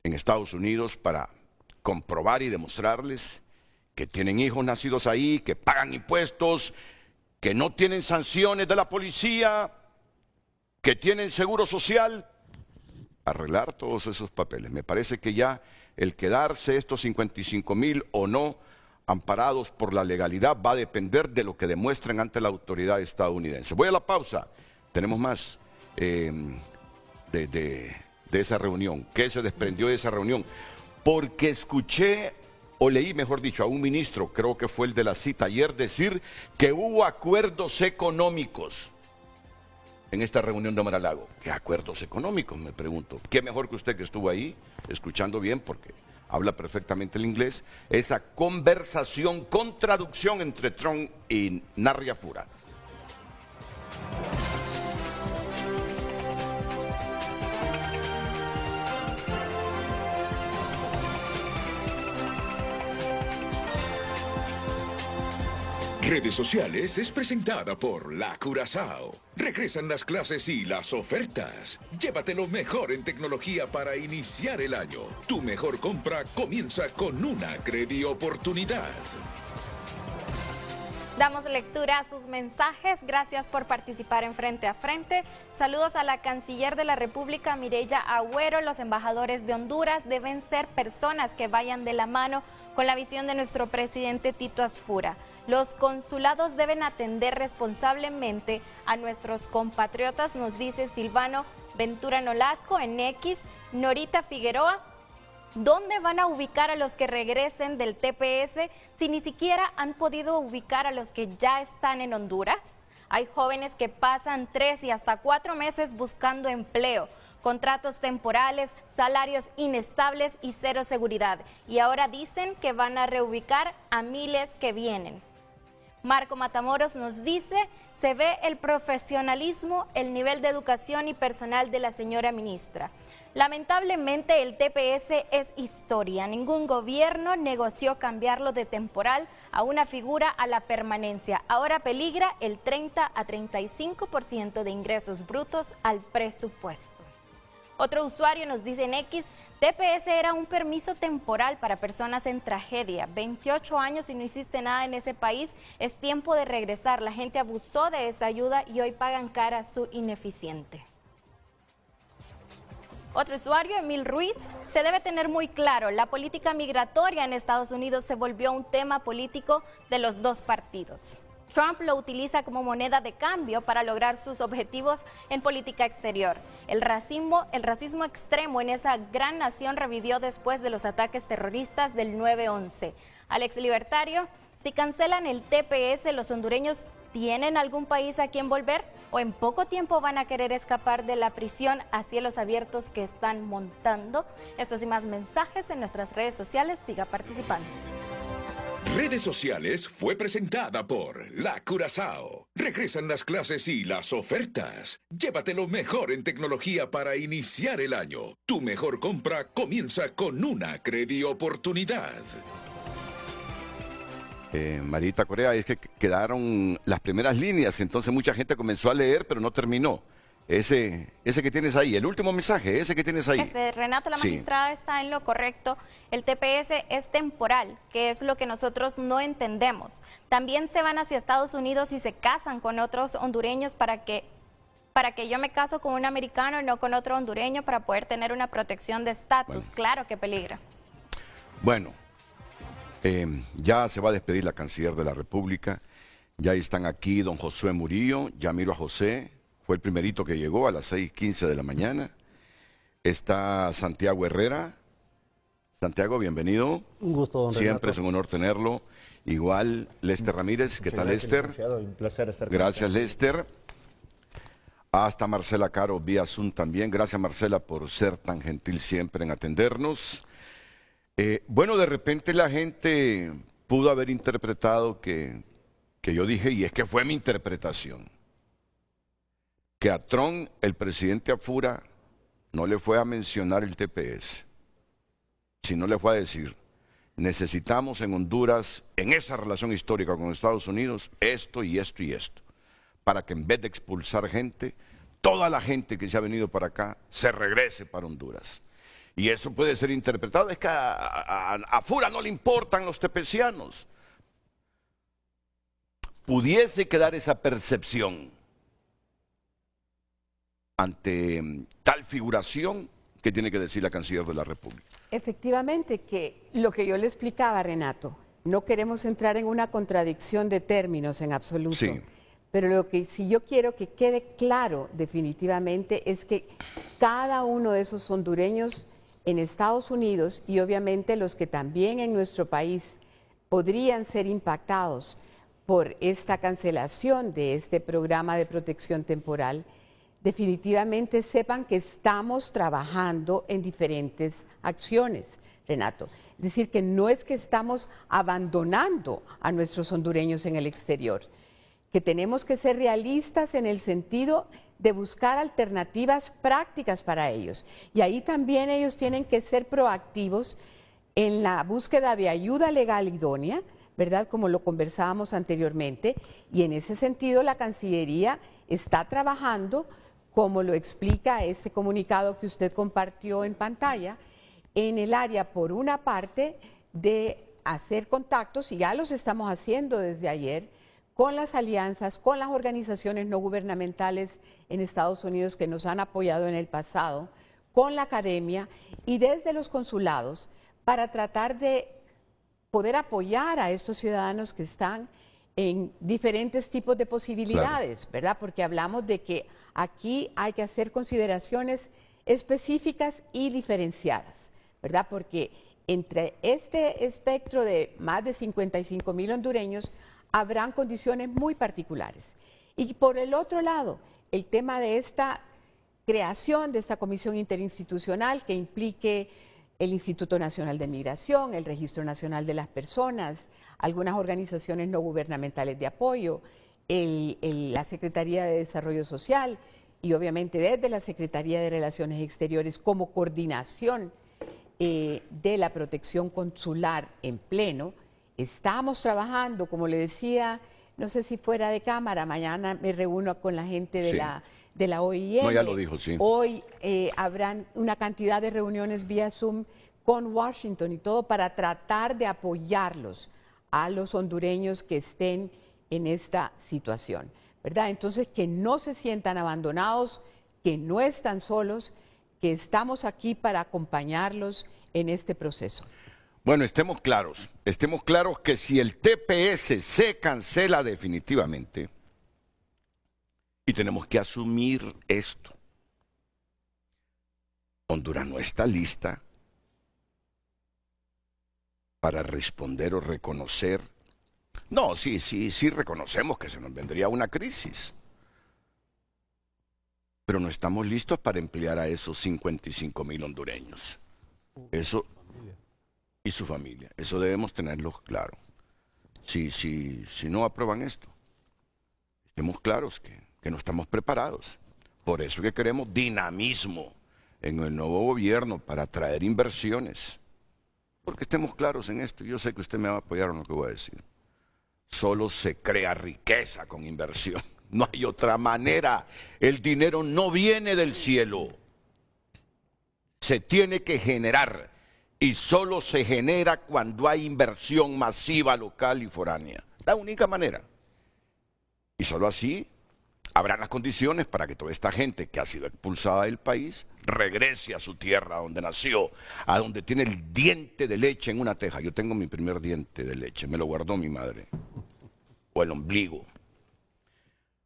en Estados Unidos para comprobar y demostrarles que tienen hijos nacidos ahí, que pagan impuestos, que no tienen sanciones de la policía, que tienen seguro social. Arreglar todos esos papeles. Me parece que ya el quedarse estos 55,000 o no amparados por la legalidad va a depender de lo que demuestren ante la autoridad estadounidense. Voy a la pausa. Tenemos más de esa reunión. ¿Qué se desprendió de esa reunión? Porque escuché, o leí mejor dicho, a un ministro, creo que fue el de la cita ayer, decir que hubo acuerdos económicos en esta reunión de Mar-a-Lago. ¿Qué acuerdos económicos? Me pregunto. ¿Qué mejor que usted que estuvo ahí, escuchando bien, porque habla perfectamente el inglés, esa conversación con traducción entre Trump y Narria Fura? Redes Sociales es presentada por La Curazao. Regresan las clases y las ofertas. Llévate lo mejor en tecnología para iniciar el año. Tu mejor compra comienza con una Credioportunidad. Damos lectura a sus mensajes. Gracias por participar en Frente a Frente. Saludos a la Canciller de la República, Mireya Agüero. Los embajadores de Honduras deben ser personas que vayan de la mano con la visión de nuestro presidente Tito Asfura. Los consulados deben atender responsablemente a nuestros compatriotas, nos dice Silvano Ventura Nolasco en X. Norita Figueroa: ¿dónde van a ubicar a los que regresen del TPS si ni siquiera han podido ubicar a los que ya están en Honduras? Hay jóvenes que pasan 3 y hasta 4 meses buscando empleo, contratos temporales, salarios inestables y cero seguridad. Y ahora dicen que van a reubicar a miles que vienen. Marco Matamoros nos dice: se ve el profesionalismo, el nivel de educación y personal de la señora ministra. Lamentablemente el TPS es historia. Ningún gobierno negoció cambiarlo de temporal a una figura a la permanencia. Ahora peligra el 30 a 35% de ingresos brutos al presupuesto. Otro usuario nos dice en X: TPS era un permiso temporal para personas en tragedia. 28 años y no hiciste nada en ese país. Es tiempo de regresar. La gente abusó de esa ayuda y hoy pagan cara su ineficiente. Otro usuario, Emil Ruiz: se debe tener muy claro, la política migratoria en Estados Unidos se volvió un tema político de los dos partidos. Trump lo utiliza como moneda de cambio para lograr sus objetivos en política exterior. El racismo extremo en esa gran nación revivió después de los ataques terroristas del 9/11. Alex Libertario: si cancelan el TPS, ¿los hondureños tienen algún país a quien volver? ¿O en poco tiempo van a querer escapar de la prisión a cielos abiertos que están montando? Estos y más mensajes en nuestras redes sociales. Siga participando. Redes Sociales fue presentada por La Curazao. Regresan las clases y las ofertas. Llévate lo mejor en tecnología para iniciar el año. Tu mejor compra comienza con una Credioportunidad. Marita Corea, es que quedaron las primeras líneas, entonces mucha gente comenzó a leer, pero no terminó. Ese que tienes ahí, el último mensaje, ese que tienes ahí. Renato, la magistrada está en lo correcto. El TPS es temporal, que es lo que nosotros no entendemos. También se van hacia Estados Unidos y se casan con otros hondureños para que yo me caso con un americano y no con otro hondureño para poder tener una protección de estatus. Bueno. Claro que peligra. Bueno, ya se va a despedir la Canciller de la República. Ya están aquí don Josué Murillo, ya miro a José. Fue el primerito que llegó a las 6:15 de la mañana. Está Santiago Herrera. Santiago, bienvenido. Un gusto, don Renato. Siempre es un honor tenerlo. Igual, Lester Ramírez. ¿Qué tal, Lester? Un placer estar con Gracias, Lester. Hasta Marcela Caro, vía Zoom también. Gracias, Marcela, por ser tan gentil siempre en atendernos. Bueno, de repente la gente pudo haber interpretado que yo dije, y es que fue mi interpretación, que a Trump, el presidente Afura, no le fue a mencionar el TPS, sino le fue a decir, necesitamos en Honduras, en esa relación histórica con Estados Unidos, esto y esto y esto, para que en vez de expulsar gente, toda la gente que se ha venido para acá se regrese para Honduras. Y eso puede ser interpretado, es que a Fura no le importan los tepecianos. Pudiese quedar esa percepción ante tal figuración que tiene que decir la canciller de la República. Efectivamente, que lo que yo le explicaba, Renato, no queremos entrar en una contradicción de términos en absoluto. Sí. Pero lo que sí yo quiero que quede claro definitivamente es que cada uno de esos hondureños en Estados Unidos y obviamente los que también en nuestro país podrían ser impactados por esta cancelación de este programa de protección temporal, definitivamente sepan que estamos trabajando en diferentes acciones, Renato. Es decir, que no es que estamos abandonando a nuestros hondureños en el exterior, que tenemos que ser realistas en el sentido de buscar alternativas prácticas para ellos. Y ahí también ellos tienen que ser proactivos en la búsqueda de ayuda legal idónea, ¿verdad? Como lo conversábamos anteriormente, y en ese sentido la Cancillería está trabajando, como lo explica este comunicado que usted compartió en pantalla, en el área, por una parte, de hacer contactos, y ya los estamos haciendo desde ayer, con las alianzas, con las organizaciones no gubernamentales en Estados Unidos que nos han apoyado en el pasado, con la academia y desde los consulados, para tratar de poder apoyar a estos ciudadanos que están en diferentes tipos de posibilidades, claro, ¿verdad? Porque hablamos de que aquí hay que hacer consideraciones específicas y diferenciadas, ¿verdad? Porque entre este espectro de más de 55,000 hondureños habrán condiciones muy particulares. Y por el otro lado, el tema de esta creación de esta comisión interinstitucional que implique el Instituto Nacional de Migración, el Registro Nacional de las Personas, algunas organizaciones no gubernamentales de apoyo, la Secretaría de Desarrollo Social y obviamente desde la Secretaría de Relaciones Exteriores como coordinación de la protección consular en pleno. Estamos trabajando, como le decía, no sé si fuera de cámara, mañana me reúno con la gente de la OIM. No, ya lo dijo, sí. Hoy habrán una cantidad de reuniones vía Zoom con Washington y todo para tratar de apoyarlos a los hondureños que estén en esta situación, ¿verdad? Entonces, que no se sientan abandonados, que no están solos, que estamos aquí para acompañarlos en este proceso. Bueno, estemos claros que si el TPS se cancela definitivamente, y tenemos que asumir esto, Honduras no está lista para responder o reconocer. No, sí reconocemos que se nos vendría una crisis, pero no estamos listos para emplear a esos 55,000 hondureños. Eso y su familia. Eso debemos tenerlo claro. Si no aprueban esto, estemos claros que no estamos preparados. Por eso que queremos dinamismo en el nuevo gobierno para atraer inversiones. Porque estemos claros en esto. Yo sé que usted me va a apoyar en lo que voy a decir. Solo se crea riqueza con inversión. No hay otra manera. El dinero no viene del cielo. Se tiene que generar. Y solo se genera cuando hay inversión masiva local y foránea. La única manera. Y solo así habrán las condiciones para que toda esta gente que ha sido expulsada del país regrese a su tierra, donde nació, a donde tiene el diente de leche en una teja. Yo tengo mi primer diente de leche, me lo guardó mi madre. O el ombligo.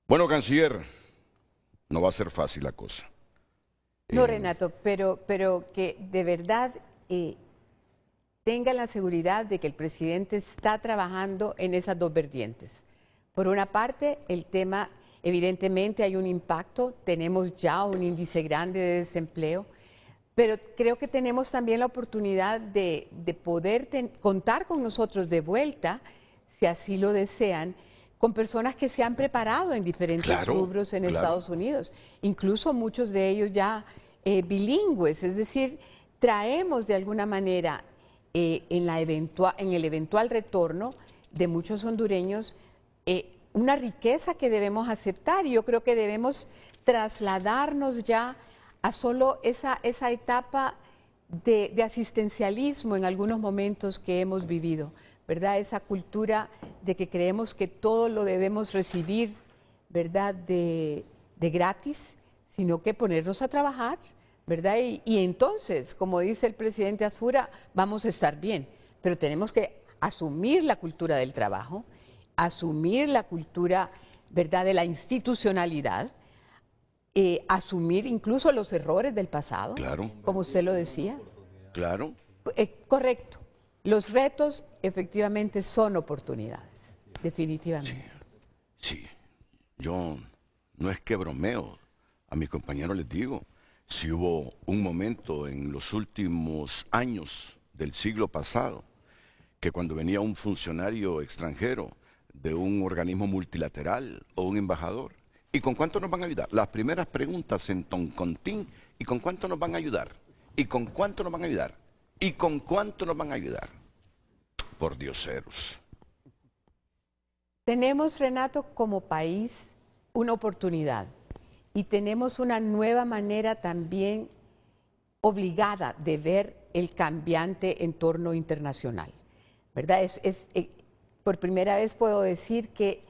Bueno, canciller, no va a ser fácil la cosa. No, Renato, pero que de verdad tengan la seguridad de que el presidente está trabajando en esas dos vertientes. Por una parte, el tema, evidentemente hay un impacto, tenemos ya un índice grande de desempleo, pero creo que tenemos también la oportunidad de poder contar con nosotros de vuelta, si así lo desean, con personas que se han preparado en diferentes rubros en Estados Unidos, incluso muchos de ellos ya bilingües, es decir, traemos de alguna manera en el eventual retorno de muchos hondureños una riqueza que debemos aceptar, y yo creo que debemos trasladarnos ya a solo esa etapa de asistencialismo en algunos momentos que hemos vivido, ¿verdad? Esa cultura de que creemos que todo lo debemos recibir, ¿verdad?, de gratis, sino que ponernos a trabajar, ¿verdad? Y entonces, como dice el presidente Asfura, vamos a estar bien, pero tenemos que asumir la cultura del trabajo, asumir la cultura, ¿verdad?, de la institucionalidad, asumir incluso los errores del pasado, como usted lo decía. Claro. Correcto. Los retos efectivamente son oportunidades, definitivamente. Sí. Yo no es que bromeo, a mis compañeros les digo, si hubo un momento en los últimos años del siglo pasado, que cuando venía un funcionario extranjero de un organismo multilateral o un embajador, ¿y con cuánto nos van a ayudar? Las primeras preguntas en Toncontín, ¿y con cuánto nos van a ayudar? ¿Y con cuánto nos van a ayudar? ¿Y con cuánto nos van a ayudar? Por dioseros. Tenemos, Renato, como país una oportunidad y tenemos una nueva manera también obligada de ver el cambiante entorno internacional, ¿verdad? Por primera vez puedo decir que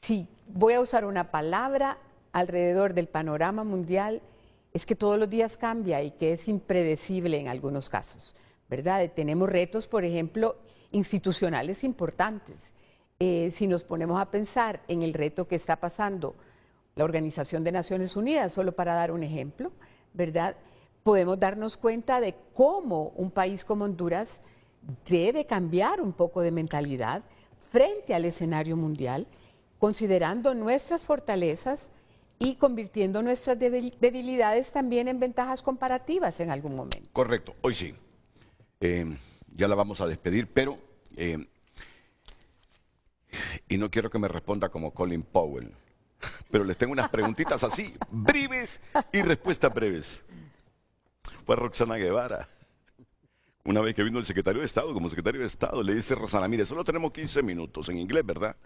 si voy a usar una palabra alrededor del panorama mundial, es que todos los días cambia y que es impredecible en algunos casos, ¿verdad? Tenemos retos, por ejemplo, institucionales importantes. Si nos ponemos a pensar en el reto que está pasando la Organización de Naciones Unidas, solo para dar un ejemplo, ¿verdad?, podemos darnos cuenta de cómo un país como Honduras debe cambiar un poco de mentalidad frente al escenario mundial, considerando nuestras fortalezas y convirtiendo nuestras debilidades también en ventajas comparativas en algún momento. Correcto, hoy sí. Ya la vamos a despedir, pero, y no quiero que me responda como Colin Powell, pero les tengo unas preguntitas así, breves y respuestas breves. Fue Roxana Guevara. Una vez que vino el secretario de Estado, como secretario de Estado, le dice Roxana, mire, solo tenemos 15 minutos en inglés, ¿verdad?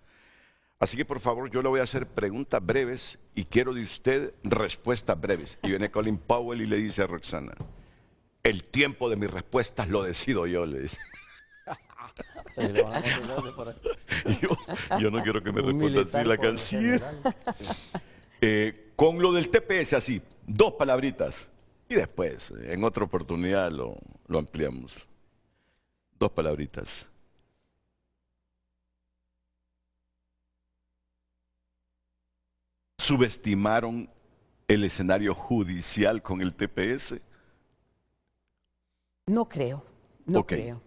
Así que, por favor, yo le voy a hacer preguntas breves y quiero de usted respuestas breves. Y viene Colin Powell y le dice a Roxana, el tiempo de mis respuestas lo decido yo, le dice. Yo no quiero que me responda así la canción. Con lo del TPS, así, 2 palabritas. Y después, en otra oportunidad, lo ampliamos. 2 palabritas. ¿Subestimaron el escenario judicial con el TPS? No creo, no creo.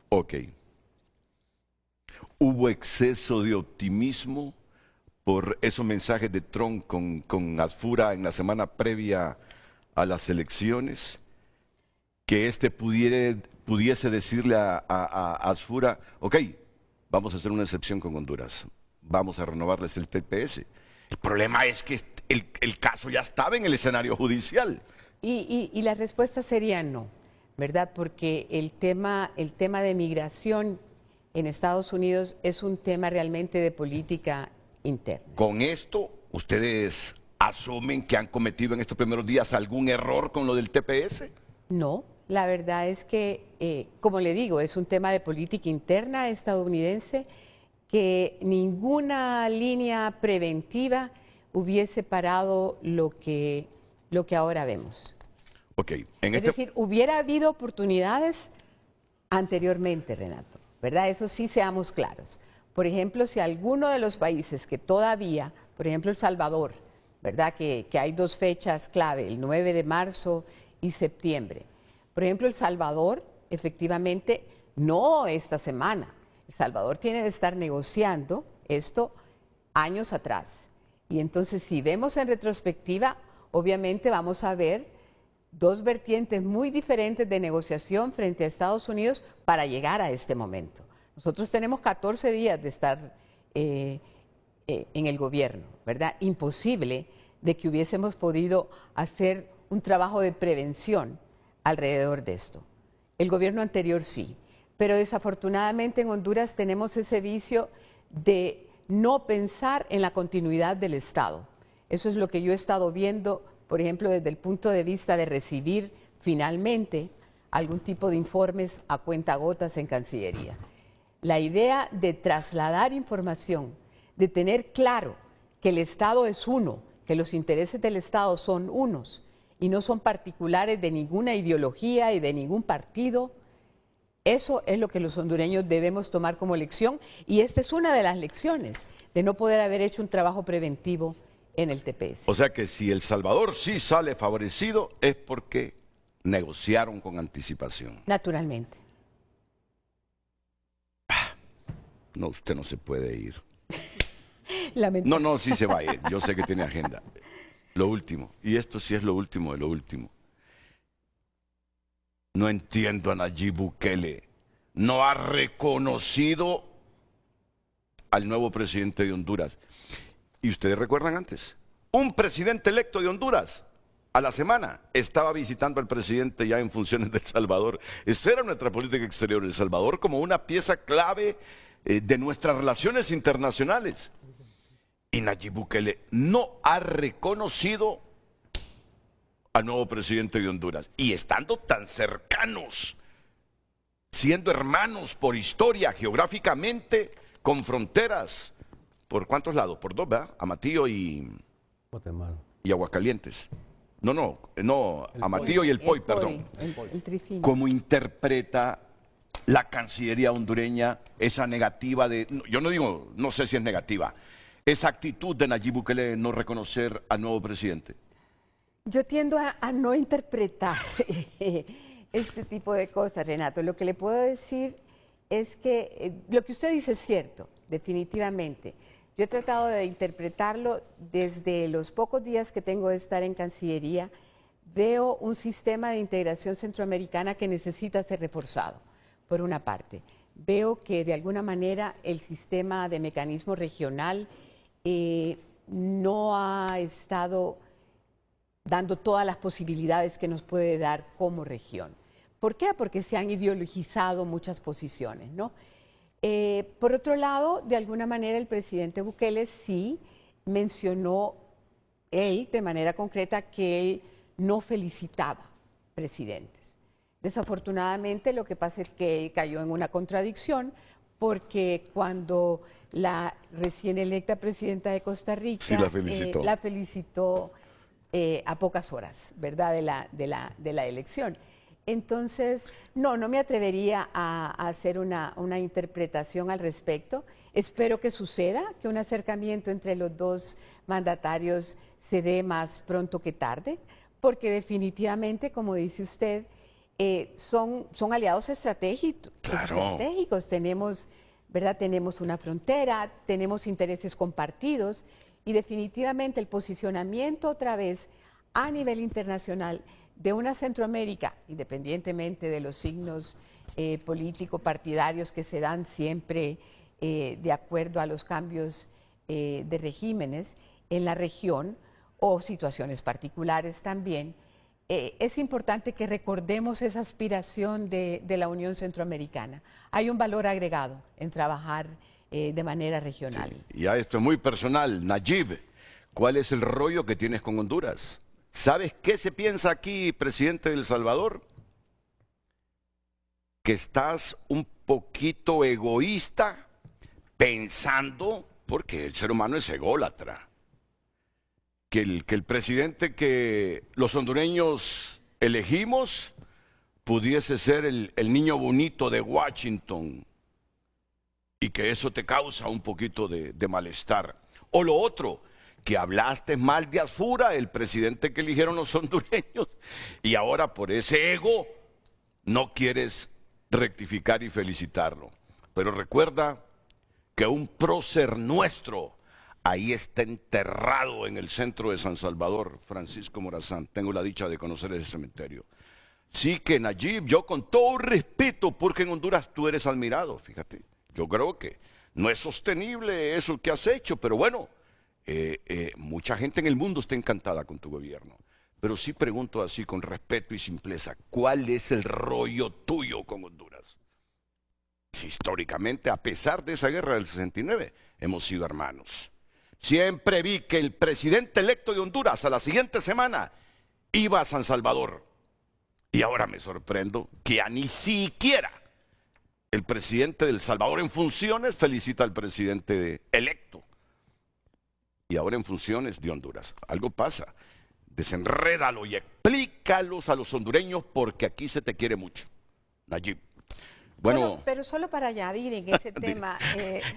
Ok. ¿Hubo exceso de optimismo por esos mensajes de Trump con Asfura en la semana previa a las elecciones? Que pudiese decirle a Asfura, ok, vamos a hacer una excepción con Honduras, vamos a renovarles el TPS. El problema es que el caso ya estaba en el escenario judicial. Y la respuesta sería no, ¿verdad? Porque el tema de migración en Estados Unidos es un tema realmente de política interna. Con esto, ¿ustedes asumen que han cometido en estos primeros días algún error con lo del TPS? No, la verdad es que, como le digo, es un tema de política interna estadounidense que ninguna línea preventiva hubiese parado lo que ahora vemos. Okay. Es decir, hubiera habido oportunidades anteriormente, Renato, ¿verdad? Eso sí, seamos claros. Por ejemplo, si alguno de los países que todavía, por ejemplo El Salvador, ¿verdad? Que hay 2 fechas clave, el 9 de marzo y septiembre. Por ejemplo, El Salvador, efectivamente, no esta semana. El Salvador tiene que estar negociando esto años atrás. Y entonces, si vemos en retrospectiva, obviamente vamos a ver 2 vertientes muy diferentes de negociación frente a Estados Unidos para llegar a este momento. Nosotros tenemos 14 días de estar en el gobierno, ¿verdad? Imposible de que hubiésemos podido hacer un trabajo de prevención alrededor de esto. El gobierno anterior sí, pero desafortunadamente en Honduras tenemos ese vicio de no pensar en la continuidad del Estado. Eso es lo que yo he estado viendo, por ejemplo, desde el punto de vista de recibir finalmente algún tipo de informes a cuentagotas en Cancillería. La idea de trasladar información, de tener claro que el Estado es uno, que los intereses del Estado son unos y no son particulares de ninguna ideología y de ningún partido, eso es lo que los hondureños debemos tomar como lección, y esta es una de las lecciones de no poder haber hecho un trabajo preventivo en el TPS. O sea que si El Salvador sí sale favorecido es porque negociaron con anticipación. Naturalmente. No, usted no se puede ir. No, sí se va a ir. Yo sé que tiene agenda. Lo último, y esto sí es lo último de lo último. No entiendo a Nayib Bukele. No ha reconocido al nuevo presidente de Honduras. Y ustedes recuerdan antes, un presidente electo de Honduras a la semana estaba visitando al presidente ya en funciones de El Salvador. Esa era nuestra política exterior, El Salvador como una pieza clave de nuestras relaciones internacionales. Y Nayib Bukele no ha reconocido al nuevo presidente de Honduras. Y estando tan cercanos, siendo hermanos por historia, geográficamente, con fronteras, ¿por cuántos lados? Por dos, ¿verdad? Amatillo y Aguascalientes. No, Amatillo y el Poy, perdón. El Trifino. ¿Cómo interpreta la Cancillería hondureña esa negativa de, yo no digo, no sé si es negativa, esa actitud de Nayib Bukele de no reconocer al nuevo presidente? Yo tiendo a no interpretar este tipo de cosas, Renato. Lo que le puedo decir es que lo que usted dice es cierto, definitivamente. Yo he tratado de interpretarlo desde los pocos días que tengo de estar en Cancillería. Veo un sistema de integración centroamericana que necesita ser reforzado, por una parte. Veo que de alguna manera el sistema de mecanismo regional no ha estado dando todas las posibilidades que nos puede dar como región. ¿Por qué? Porque se han ideologizado muchas posiciones, ¿no? Por otro lado, de alguna manera el presidente Bukele sí mencionó él de manera concreta que él no felicitaba presidentes. Desafortunadamente lo que pasa es que él cayó en una contradicción, porque cuando la recién electa presidenta de Costa Rica sí, la felicitó a pocas horas, ¿verdad?, de la elección. Entonces, no me atrevería a hacer una interpretación al respecto. Espero que suceda, que un acercamiento entre los dos mandatarios se dé más pronto que tarde, porque definitivamente, como dice usted, son aliados estratégicos. Claro. Tenemos, ¿verdad?, tenemos una frontera, tenemos intereses compartidos, y definitivamente el posicionamiento otra vez a nivel internacional de una Centroamérica, independientemente de los signos político-partidarios que se dan siempre de acuerdo a los cambios de regímenes en la región o situaciones particulares también, es importante que recordemos esa aspiración de la Unión Centroamericana. Hay un valor agregado en trabajar de manera regional. Sí, ya esto es muy personal. Nayib, ¿cuál es el rollo que tienes con Honduras? ¿Sabes qué se piensa aquí, presidente de El Salvador? Que estás un poquito egoísta pensando, porque el ser humano es ególatra, que el presidente que los hondureños elegimos pudiese ser el niño bonito de Washington, y que eso te causa un poquito de malestar. O lo otro, que hablaste mal de Alfura, el presidente que eligieron los hondureños, y ahora por ese ego no quieres rectificar y felicitarlo. Pero recuerda que un prócer nuestro ahí está enterrado en el centro de San Salvador, Francisco Morazán. Tengo la dicha de conocer ese cementerio. Sí que Nayib, yo con todo respeto, porque en Honduras tú eres admirado, fíjate. Yo creo que no es sostenible eso que has hecho, pero bueno, mucha gente en el mundo está encantada con tu gobierno. Pero sí pregunto así con respeto y simpleza, ¿cuál es el rollo tuyo con Honduras? Si históricamente, a pesar de esa guerra del 69, hemos sido hermanos. Siempre vi que el presidente electo de Honduras a la siguiente semana iba a San Salvador. Y ahora me sorprendo que a ni siquiera el presidente de El Salvador en funciones felicita al presidente electo. Y ahora en funciones de Honduras. Algo pasa. Desenrédalo y explícalos a los hondureños porque aquí se te quiere mucho. Nayib. Bueno, pero solo para añadir en ese tema...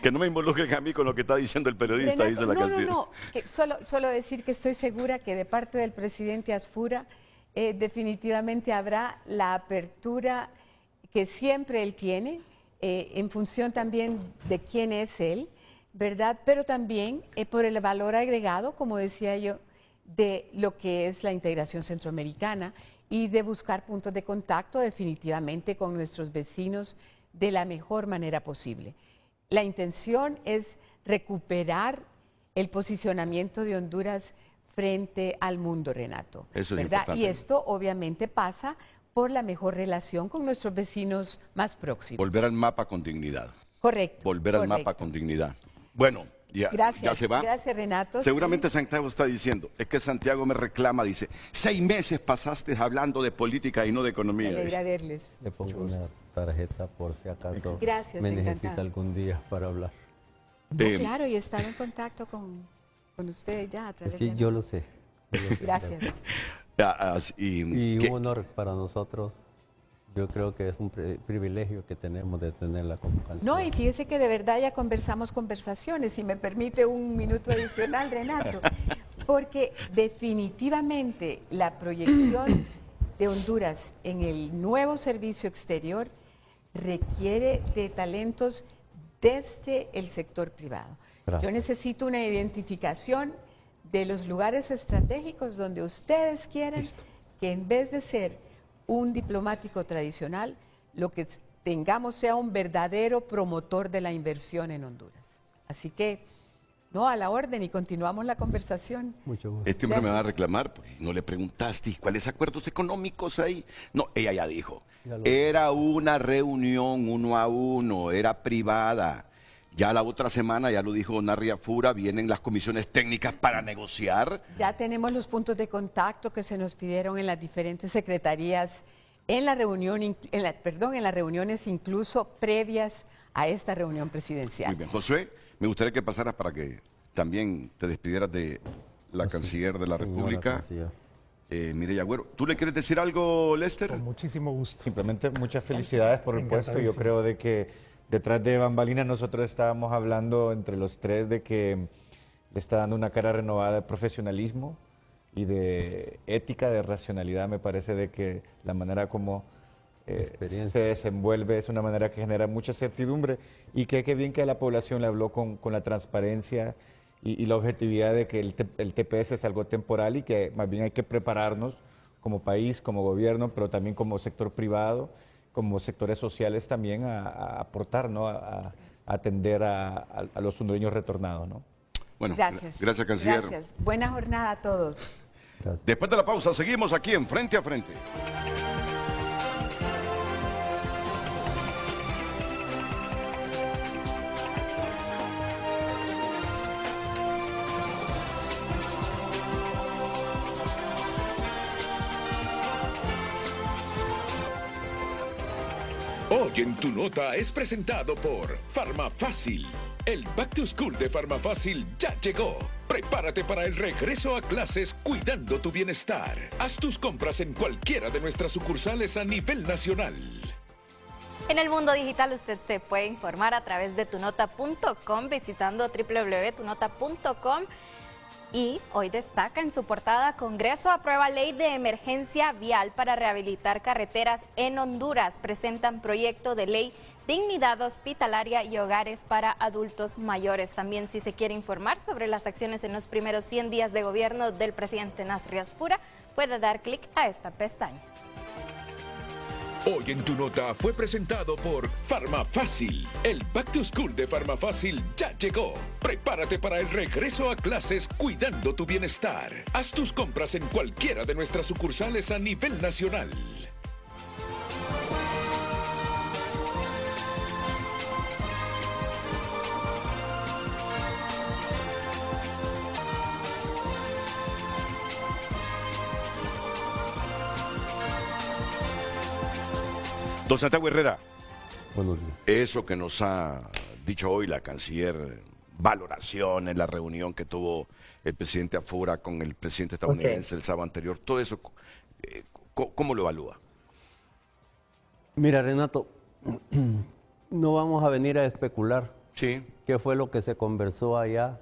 que no me involucren a mí con lo que está diciendo el periodista, Renato, dice la canción. No, que solo decir que estoy segura que de parte del presidente Asfura definitivamente habrá la apertura que siempre él tiene, en función también de quién es él, ¿verdad? Pero también por el valor agregado, como decía yo, de lo que es la integración centroamericana y de buscar puntos de contacto definitivamente con nuestros vecinos de la mejor manera posible. La intención es recuperar el posicionamiento de Honduras frente al mundo, Renato. Eso es ¿verdad? importante. Y esto obviamente pasa por la mejor relación con nuestros vecinos más próximos. Volver al mapa con dignidad. Correcto. Volver al mapa con dignidad. Bueno, ya se va. Gracias, Renato. Seguramente Santiago está diciendo, es que Santiago me reclama, dice, 6 meses pasaste hablando de política y no de economía. Me alegra verles. Le pongo una tarjeta por si acaso Gracias, me necesita encantada. algún día para hablar. Claro, y estar en contacto con ustedes ya a través Sí, de... yo lo sé. Gracias. Y un honor para nosotros. Yo creo que es un privilegio que tenemos de tenerla como canción. No, y fíjese que de verdad ya conversamos conversaciones, si me permite un minuto adicional, Renato, porque definitivamente la proyección de Honduras en el nuevo servicio exterior requiere de talentos desde el sector privado. Gracias. Yo necesito una identificación de los lugares estratégicos donde ustedes quieren que en vez de ser un diplomático tradicional, lo que tengamos sea un verdadero promotor de la inversión en Honduras. Así que, no, a la orden y continuamos la conversación. Mucho gusto. Este hombre me va a reclamar, pues, no le preguntaste cuáles acuerdos económicos hay. No, ella ya dijo, era una reunión 1 a 1, era privada. Ya la otra semana, ya lo dijo Narria Fura, vienen las comisiones técnicas para negociar. Ya tenemos los puntos de contacto que se nos pidieron en las diferentes secretarías, en la reunión, en las reuniones incluso previas a esta reunión presidencial. Muy bien, Josué, me gustaría que pasaras para que también te despidieras de la canciller de la República, Mireya Agüero. ¿Tú le quieres decir algo, Lester? Con muchísimo gusto. Simplemente muchas felicidades por el puesto. Yo creo de que detrás de bambalinas nosotros estábamos hablando entre los tres de que le está dando una cara renovada de profesionalismo y de ética, de racionalidad. Me parece de que la manera como se desenvuelve es una manera que genera mucha certidumbre y que qué bien que a la población le habló con la transparencia y la objetividad de que el TPS es algo temporal y que más bien hay que prepararnos como país, como gobierno, pero también como sector privado, como sectores sociales también a aportar, ¿no? a atender a los hondureños retornados, ¿no? Bueno, gracias, canciller. Gracias. Buena jornada a todos. Gracias. Después de la pausa, seguimos aquí en Frente a Frente. Hoy en Tu Nota es presentado por Farmafácil. El Back to School de Farmafácil ya llegó. Prepárate para el regreso a clases cuidando tu bienestar. Haz tus compras en cualquiera de nuestras sucursales a nivel nacional. En el mundo digital usted se puede informar a través de tunota.com, visitando www.tunota.com. Y hoy destaca en su portada: Congreso aprueba ley de emergencia vial para rehabilitar carreteras en Honduras. Presentan proyecto de ley dignidad hospitalaria y hogares para adultos mayores. También, si se quiere informar sobre las acciones en los primeros 100 días de gobierno del presidente Narria Fura, puede dar clic a esta pestaña. Hoy en Tu Nota fue presentado por Farmafácil. El Back to School de Farmafácil ya llegó. Prepárate para el regreso a clases cuidando tu bienestar. Haz tus compras en cualquiera de nuestras sucursales a nivel nacional. Don Santiago Herrera, buenos días. Eso que nos ha dicho hoy la canciller, valoración en la reunión que tuvo el presidente Alfura con el presidente estadounidense el sábado anterior, todo eso, ¿cómo lo evalúa? Mira, Renato, no vamos a venir a especular Sí. qué fue lo que se conversó allá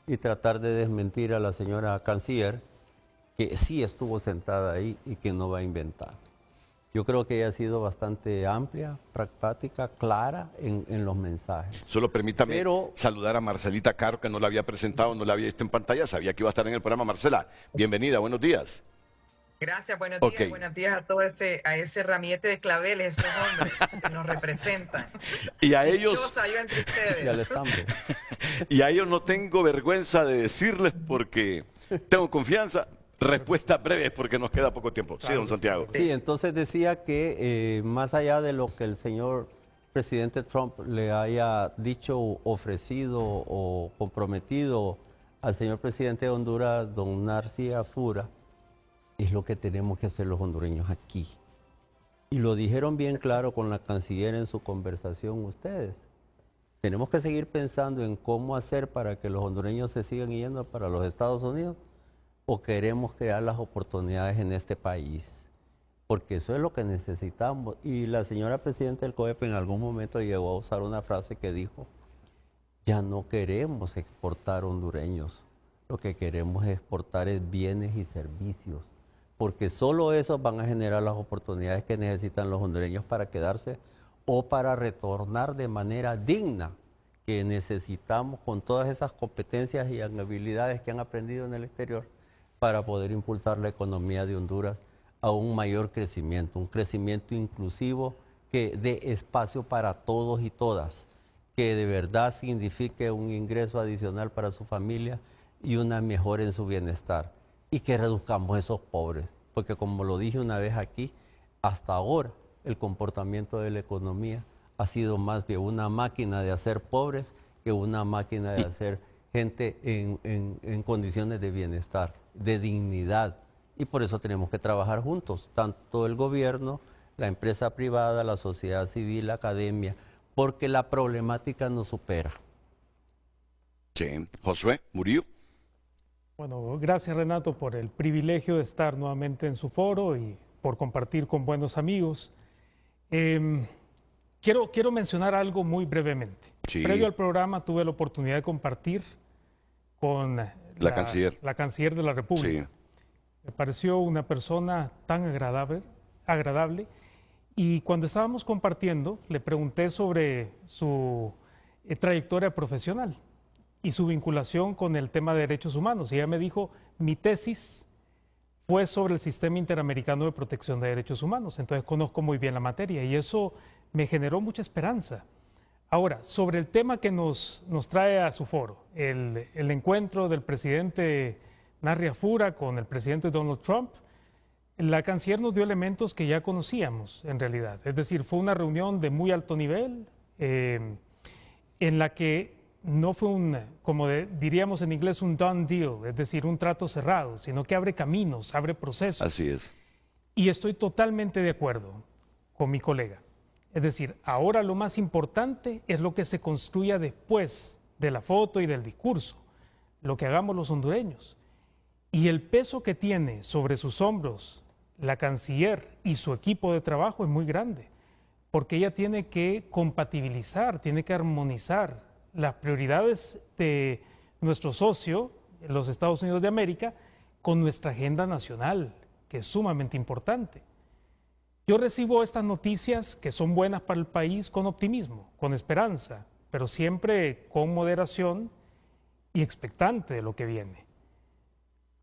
y tratar de desmentir a la señora canciller, que sí estuvo sentada ahí y que no va a inventar. Yo creo que ella ha sido bastante amplia, pragmática, clara en los mensajes. Solo permítame saludar a Marcelita Caro, que no la había presentado, no la había visto en pantalla, sabía que iba a estar en el programa. Marcela, bienvenida, buenos días. Gracias, buenos días, buenos días a todo ese ramillete de claveles, esos hombres que nos representan. Y a ellos... Yo entre ustedes. Y a ellos no tengo vergüenza de decirles porque tengo confianza. Respuesta breve porque nos queda poco tiempo. Sí, don Santiago. Sí, entonces decía que más allá de lo que el señor presidente Trump le haya dicho, ofrecido o comprometido al señor presidente de Honduras, don Narci Alfura, es lo que tenemos que hacer los hondureños aquí. Y lo dijeron bien claro con la canciller en su conversación ustedes. Tenemos que seguir pensando en cómo hacer para que los hondureños se sigan yendo para los Estados Unidos, o queremos crear las oportunidades en este país, porque eso es lo que necesitamos. Y la señora presidenta del COEP en algún momento llegó a usar una frase que dijo: ya no queremos exportar hondureños, lo que queremos exportar es bienes y servicios, porque solo esos van a generar las oportunidades que necesitan los hondureños para quedarse o para retornar de manera digna, que necesitamos con todas esas competencias y habilidades que han aprendido en el exterior, para poder impulsar la economía de Honduras a un mayor crecimiento, un crecimiento inclusivo que dé espacio para todos y todas, que de verdad signifique un ingreso adicional para su familia y una mejora en su bienestar, y que reduzcamos esos pobres, porque como lo dije una vez aquí, hasta ahora el comportamiento de la economía ha sido más de una máquina de hacer pobres que una máquina de hacer gente en condiciones de bienestar, de dignidad, y por eso tenemos que trabajar juntos, tanto el gobierno, la empresa privada, la sociedad civil, la academia, porque la problemática nos supera. Sí. Josué Murillo. Bueno, gracias Renato por el privilegio de estar nuevamente en su foro y por compartir con buenos amigos. Quiero mencionar algo muy brevemente. Sí. Previo al programa tuve la oportunidad de compartir con la canciller de la República. Sí. Me pareció una persona tan agradable, y cuando estábamos compartiendo le pregunté sobre su trayectoria profesional y su vinculación con el tema de derechos humanos, y ella me dijo: mi tesis fue sobre el Sistema Interamericano de Protección de Derechos Humanos, entonces conozco muy bien la materia, y eso me generó mucha esperanza. Ahora, sobre el tema que nos trae a su foro, el encuentro del presidente Narci Alfura con el presidente Donald Trump, la canciller nos dio elementos que ya conocíamos en realidad. Es decir, fue una reunión de muy alto nivel, en la que no fue como diríamos en inglés, un done deal, es decir, un trato cerrado, sino que abre caminos, abre procesos. Así es. Y estoy totalmente de acuerdo con mi colega. Es decir, ahora lo más importante es lo que se construya después de la foto y del discurso, lo que hagamos los hondureños. Y el peso que tiene sobre sus hombros la canciller y su equipo de trabajo es muy grande, porque ella tiene que compatibilizar, tiene que armonizar las prioridades de nuestro socio, los Estados Unidos de América, con nuestra agenda nacional, que es sumamente importante. Yo recibo estas noticias que son buenas para el país con optimismo, con esperanza, pero siempre con moderación y expectante de lo que viene.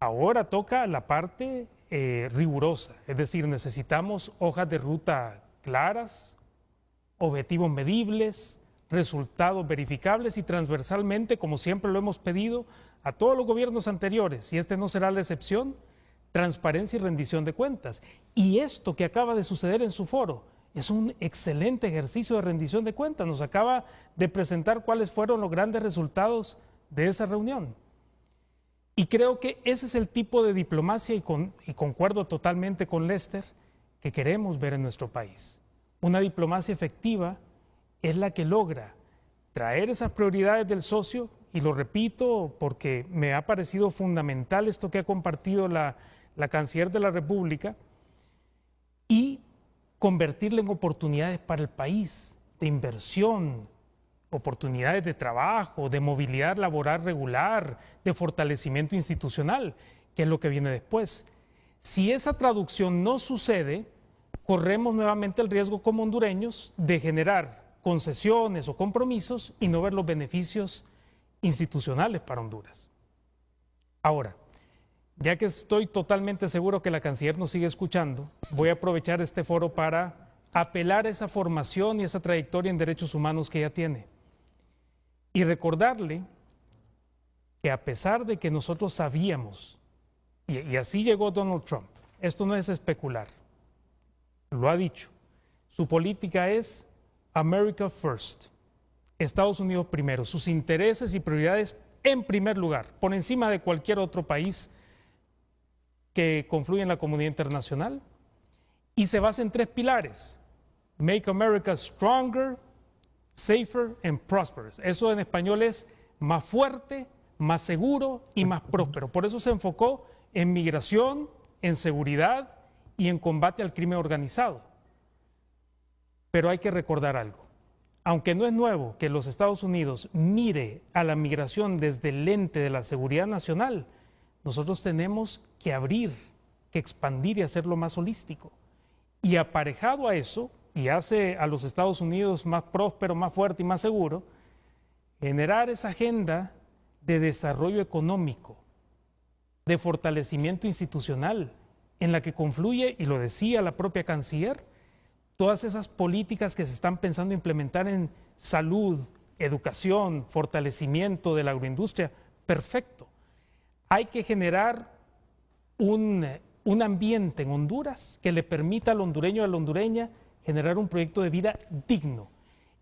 Ahora toca la parte rigurosa, es decir, necesitamos hojas de ruta claras, objetivos medibles, resultados verificables y transversalmente, como siempre lo hemos pedido a todos los gobiernos anteriores, y este no será la excepción, transparencia y rendición de cuentas. Y esto que acaba de suceder en su foro es un excelente ejercicio de rendición de cuentas. Nos acaba de presentar cuáles fueron los grandes resultados de esa reunión. Y creo que ese es el tipo de diplomacia, y concuerdo totalmente con Lester, que queremos ver en nuestro país. Una diplomacia efectiva es la que logra traer esas prioridades del socio, y lo repito porque me ha parecido fundamental esto que ha compartido la Canciller de la República, y convertirla en oportunidades para el país, de inversión, oportunidades de trabajo, de movilidad laboral regular, de fortalecimiento institucional, que es lo que viene después. Si esa traducción no sucede, corremos nuevamente el riesgo como hondureños de generar concesiones o compromisos y no ver los beneficios institucionales para Honduras. Ahora, ya que estoy totalmente seguro que la Canciller nos sigue escuchando, voy a aprovechar este foro para apelar a esa formación y esa trayectoria en derechos humanos que ella tiene. Y recordarle que a pesar de que nosotros sabíamos, y así llegó Donald Trump, esto no es especular, lo ha dicho, su política es America First, Estados Unidos primero, sus intereses y prioridades en primer lugar, por encima de cualquier otro país que confluye en la comunidad internacional, y se basa en 3 pilares: Make America Stronger, Safer and Prosperous. Eso en español es más fuerte, más seguro y más próspero. Por eso se enfocó en migración, en seguridad y en combate al crimen organizado. Pero hay que recordar algo. Aunque no es nuevo que los Estados Unidos mire a la migración desde el lente de la seguridad nacional, nosotros tenemos que abrir, que expandir y hacerlo más holístico. Y aparejado a eso, y hace a los Estados Unidos más próspero, más fuerte y más seguro, generar esa agenda de desarrollo económico, de fortalecimiento institucional, en la que confluye, y lo decía la propia Canciller, todas esas políticas que se están pensando implementar en salud, educación, fortalecimiento de la agroindustria. Perfecto. Hay que generar un ambiente en Honduras que le permita al hondureño y a la hondureña generar un proyecto de vida digno.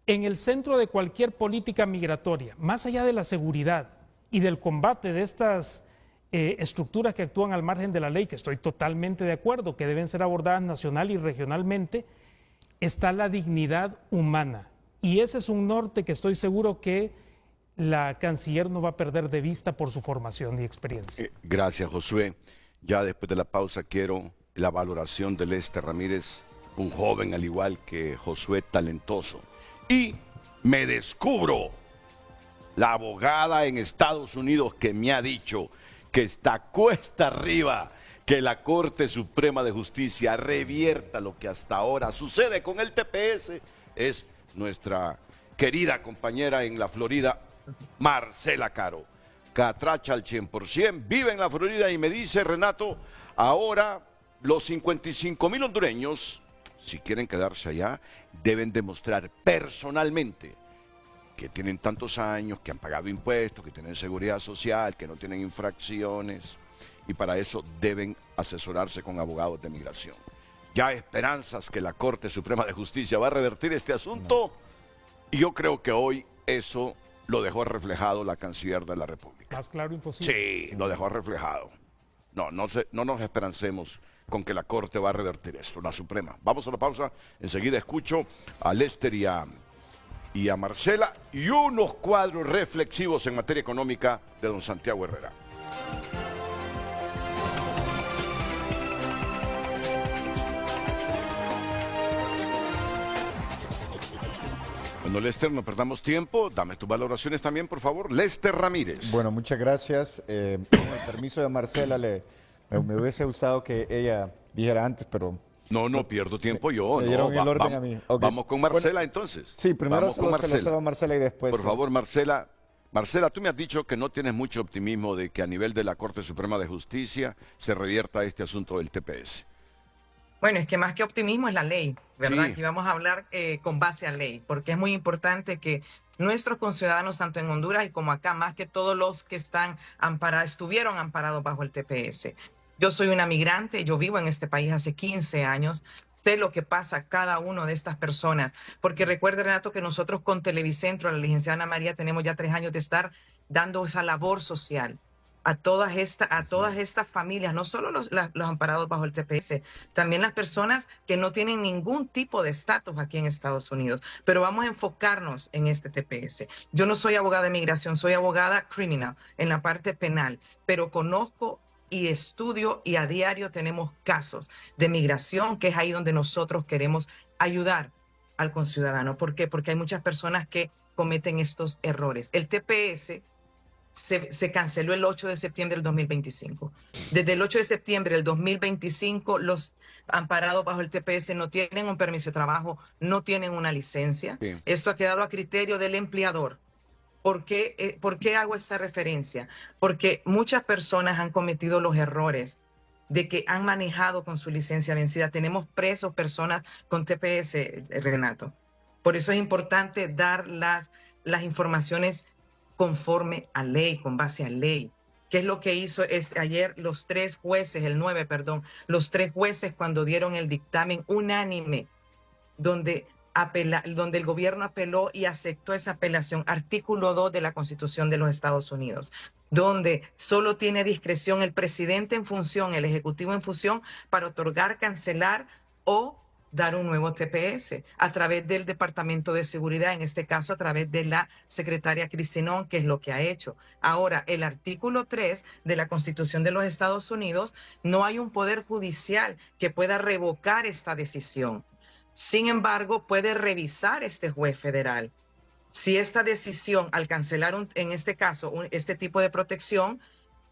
En el centro de cualquier política migratoria, más allá de la seguridad y del combate de estas estructuras que actúan al margen de la ley, que estoy totalmente de acuerdo, que deben ser abordadas nacional y regionalmente, está la dignidad humana. Y ese es un norte que estoy seguro que la Canciller no va a perder de vista por su formación y experiencia. Gracias, Josué. Ya después de la pausa quiero la valoración de Lester Ramírez, un joven al igual que Josué, talentoso. Y me descubro la abogada en Estados Unidos que me ha dicho que está cuesta arriba que la Corte Suprema de Justicia revierta lo que hasta ahora sucede con el TPS. Es nuestra querida compañera en la Florida, Marcela Caro. Catracha al 100%, vive en la Florida y me dice, Renato, ahora los 55,000 hondureños, si quieren quedarse allá, deben demostrar personalmente que tienen tantos años, que han pagado impuestos, que tienen seguridad social, que no tienen infracciones, y para eso deben asesorarse con abogados de migración. ¿Ya hay esperanzas que la Corte Suprema de Justicia va a revertir este asunto? Y yo creo que hoy eso lo dejó reflejado la Canciller de la República. Más claro imposible. Sí, lo dejó reflejado. No nos esperancemos con que la Corte va a revertir esto, la Suprema. Vamos a la pausa, enseguida escucho a Lester y a Marcela y unos cuadros reflexivos en materia económica de don Santiago Herrera. Bueno, Lester, no perdamos tiempo, dame tus valoraciones también, por favor. Lester Ramírez. Bueno, muchas gracias. Con el permiso de Marcela, me hubiese gustado que ella dijera antes, pero... No pierdo tiempo yo. Me dieron el orden a mí. Okay. Vamos con Marcela entonces. Sí, primero se lo cedo a Marcela y después... Por favor, Marcela. Marcela, tú me has dicho que no tienes mucho optimismo de que a nivel de la Corte Suprema de Justicia se revierta este asunto del TPS. Bueno, es que más que optimismo es la ley, ¿verdad? Sí. Aquí vamos a hablar con base a ley, porque es muy importante que nuestros conciudadanos, tanto en Honduras y como acá, más que todos los que están estuvieron amparados bajo el TPS. Yo soy una migrante, yo vivo en este país hace 15 años, sé lo que pasa a cada una de estas personas, porque recuerde, Renato, que nosotros con Televicentro, la licenciada Ana María, tenemos ya 3 años de estar dando esa labor social a todas estas familias, no solo los amparados bajo el TPS, también las personas que no tienen ningún tipo de estatus aquí en Estados Unidos. Pero vamos a enfocarnos en este TPS. Yo no soy abogada de migración, soy abogada criminal en la parte penal, pero conozco y estudio y a diario tenemos casos de migración, que es ahí donde nosotros queremos ayudar al conciudadano. ¿Por qué? Porque hay muchas personas que cometen estos errores. El TPS se canceló el 8 de septiembre del 2025. Desde el 8 de septiembre del 2025, los amparados bajo el TPS no tienen un permiso de trabajo, no tienen una licencia. Sí. Esto ha quedado a criterio del empleador. ¿Por qué hago esta referencia? Porque muchas personas han cometido los errores de que han manejado con su licencia vencida. Tenemos presos personas con TPS, Renato. Por eso es importante dar las informaciones conforme a ley, con base a ley. ¿Qué es lo que hizo ayer los 3 jueces, los 3 jueces cuando dieron el dictamen unánime, donde el gobierno apeló y aceptó esa apelación, artículo 2 de la Constitución de los Estados Unidos, donde solo tiene discreción el presidente en función, el ejecutivo en función, para otorgar, cancelar o dar un nuevo TPS a través del Departamento de Seguridad, en este caso a través de la secretaria Cristinón, que es lo que ha hecho. Ahora, el artículo 3 de la Constitución de los Estados Unidos, no hay un poder judicial que pueda revocar esta decisión. Sin embargo, puede revisar este juez federal si esta decisión, al cancelar en este caso este tipo de protección,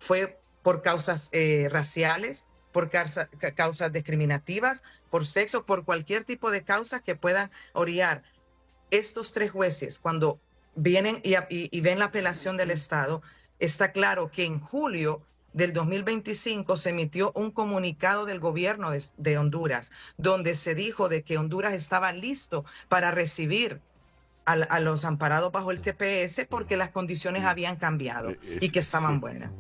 fue por causas raciales, por causas discriminativas, por sexo, por cualquier tipo de causa que puedan orillar. Estos 3 jueces, cuando vienen y ven la apelación del Estado, está claro que en julio del 2025 se emitió un comunicado del gobierno de Honduras, donde se dijo de que Honduras estaba listo para recibir a los amparados bajo el TPS porque las condiciones habían cambiado y que estaban buenas.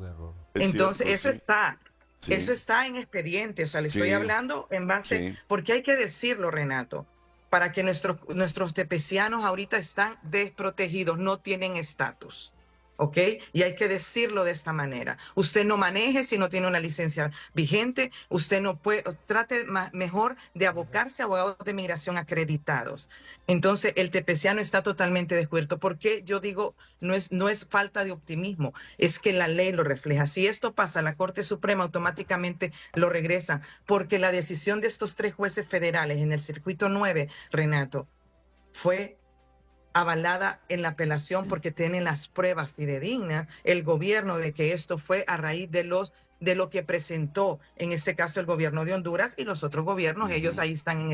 Entonces, eso está. Sí. Eso está en expediente, o sea, le estoy hablando en base, porque hay que decirlo, Renato, para que nuestros tepecianos ahorita están desprotegidos, no tienen estatus, ¿ok? Y hay que decirlo de esta manera. Usted no maneje si no tiene una licencia vigente, usted no puede, trate mejor de abocarse a abogados de migración acreditados. Entonces, el tepeciano está totalmente descubierto. ¿Por qué? Yo digo, no es falta de optimismo, es que la ley lo refleja. Si esto pasa a la Corte Suprema, automáticamente lo regresan, porque la decisión de estos 3 jueces federales en el circuito 9, Renato, fue avalada en la apelación porque tienen las pruebas fidedignas el gobierno de que esto fue a raíz de lo que presentó en este caso el gobierno de Honduras y los otros gobiernos. Ellos ahí están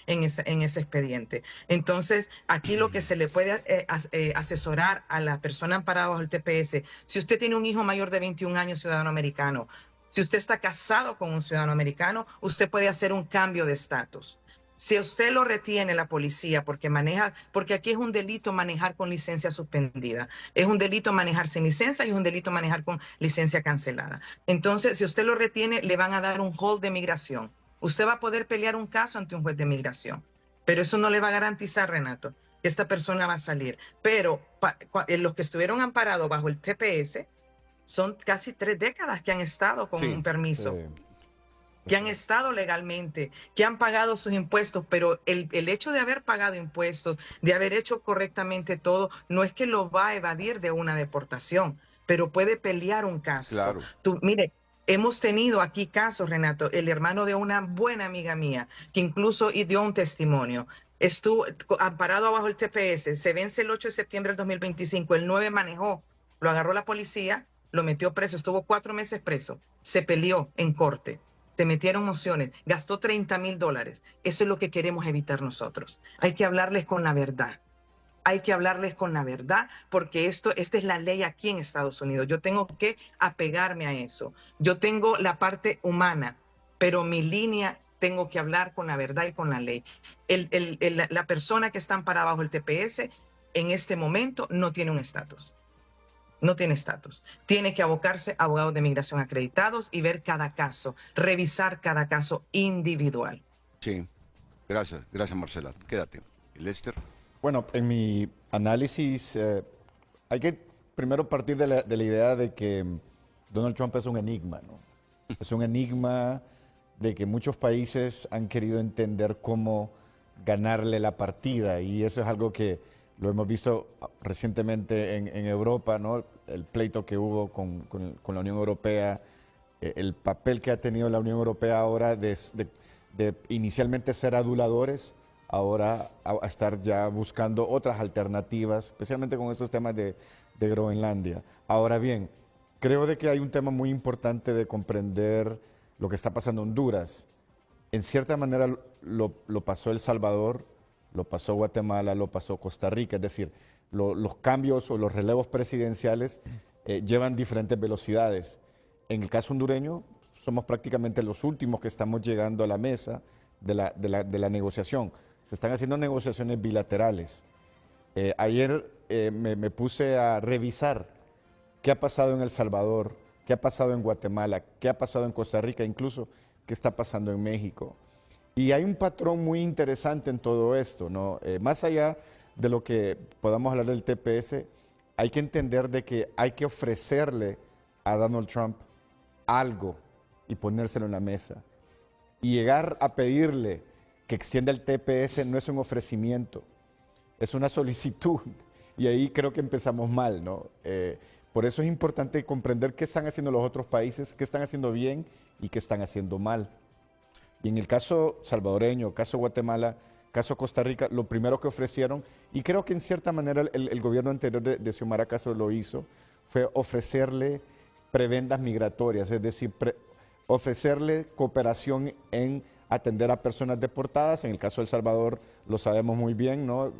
en ese expediente. Entonces, aquí lo que se le puede asesorar a la persona amparada bajo el TPS, si usted tiene un hijo mayor de 21 años ciudadano americano, si usted está casado con un ciudadano americano, usted puede hacer un cambio de estatus. Si usted lo retiene la policía porque aquí es un delito manejar con licencia suspendida, es un delito manejar sin licencia y es un delito manejar con licencia cancelada. Entonces, si usted lo retiene, le van a dar un hold de migración. Usted va a poder pelear un caso ante un juez de migración, pero eso no le va a garantizar, Renato, que esta persona va a salir. Pero los que estuvieron amparados bajo el TPS son casi 3 décadas que han estado con un permiso. Que han estado legalmente, que han pagado sus impuestos, pero el hecho de haber pagado impuestos, de haber hecho correctamente todo, no es que lo va a evadir de una deportación, pero puede pelear un caso. Claro. Mire, hemos tenido aquí casos, Renato, el hermano de una buena amiga mía, que incluso dio un testimonio, estuvo amparado bajo el TPS, se vence el 8 de septiembre del 2025, el 9 manejó, lo agarró la policía, lo metió preso, estuvo 4 meses preso, se peleó en corte. Se metieron mociones, gastó $30,000. Eso es lo que queremos evitar nosotros. Hay que hablarles con la verdad. Hay que hablarles con la verdad porque esta es la ley aquí en Estados Unidos. Yo tengo que apegarme a eso. Yo tengo la parte humana, pero mi línea tengo que hablar con la verdad y con la ley. La persona que está amparada bajo el TPS en este momento no tiene un estatus. No tiene estatus. Tiene que abocarse a abogados de migración acreditados y ver cada caso, revisar cada caso individual. Sí, gracias Marcela. Quédate. Lester. Bueno, en mi análisis hay que primero partir de la idea de que Donald Trump es un enigma, ¿no? Es un enigma de que muchos países han querido entender cómo ganarle la partida, y eso es algo que lo hemos visto recientemente en Europa, ¿no? El pleito que hubo con la Unión Europea, el papel que ha tenido la Unión Europea ahora de inicialmente ser aduladores, ahora a estar ya buscando otras alternativas, especialmente con estos temas de Groenlandia. Ahora bien, creo de que hay un tema muy importante de comprender lo que está pasando en Honduras. En cierta manera lo pasó El Salvador, lo pasó Guatemala, lo pasó Costa Rica, es decir, los cambios o los relevos presidenciales llevan diferentes velocidades. En el caso hondureño, somos prácticamente los últimos que estamos llegando a la mesa de la negociación. Se están haciendo negociaciones bilaterales. Ayer me puse a revisar qué ha pasado en El Salvador, qué ha pasado en Guatemala, qué ha pasado en Costa Rica, incluso qué está pasando en México. Y hay un patrón muy interesante en todo esto, ¿no? Más allá de lo que podamos hablar del TPS, hay que entender de que hay que ofrecerle a Donald Trump algo y ponérselo en la mesa. Y llegar a pedirle que extienda el TPS no es un ofrecimiento, es una solicitud. Y ahí creo que empezamos mal, ¿no? Por eso es importante comprender qué están haciendo los otros países, qué están haciendo bien y qué están haciendo mal. Y en el caso salvadoreño, caso Guatemala, caso Costa Rica, lo primero que ofrecieron, y creo que en cierta manera el gobierno anterior de Xiomara Castro lo hizo, fue ofrecerle prebendas migratorias, es decir, ofrecerle cooperación en atender a personas deportadas. En el caso de El Salvador lo sabemos muy bien, ¿no?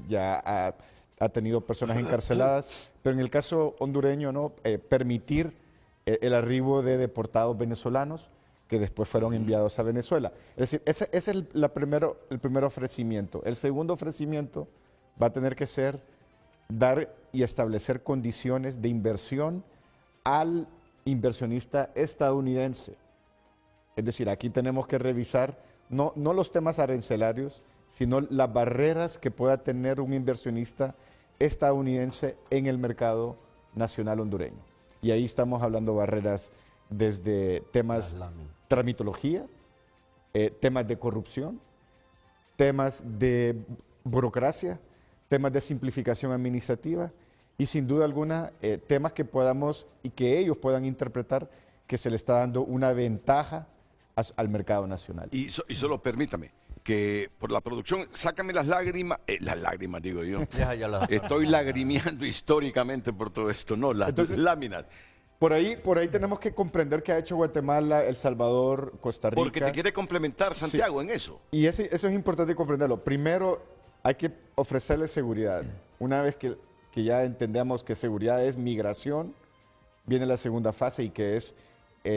Ya ha tenido personas encarceladas, pero en el caso hondureño, ¿no? Permitir el arribo de deportados venezolanos que después fueron enviados a Venezuela. Es decir, ese es el primer ofrecimiento. El segundo ofrecimiento va a tener que ser dar y establecer condiciones de inversión al inversionista estadounidense. Es decir, aquí tenemos que revisar no los temas arancelarios, sino las barreras que pueda tener un inversionista estadounidense en el mercado nacional hondureño. Y ahí estamos hablando barreras desde temas tramitología, temas de corrupción, temas de burocracia, temas de simplificación administrativa y sin duda alguna temas que podamos y que ellos puedan interpretar que se le está dando una ventaja al mercado nacional. Y solo permítame que por la producción, sácame las lágrimas digo yo. Estoy lagrimeando históricamente por todo esto, no, las láminas. Por ahí tenemos que comprender qué ha hecho Guatemala, El Salvador, Costa Rica. Porque te quiere complementar Santiago en eso. Y eso es importante comprenderlo. Primero, hay que ofrecerle seguridad. Una vez que ya entendamos que seguridad es migración, viene la segunda fase y que es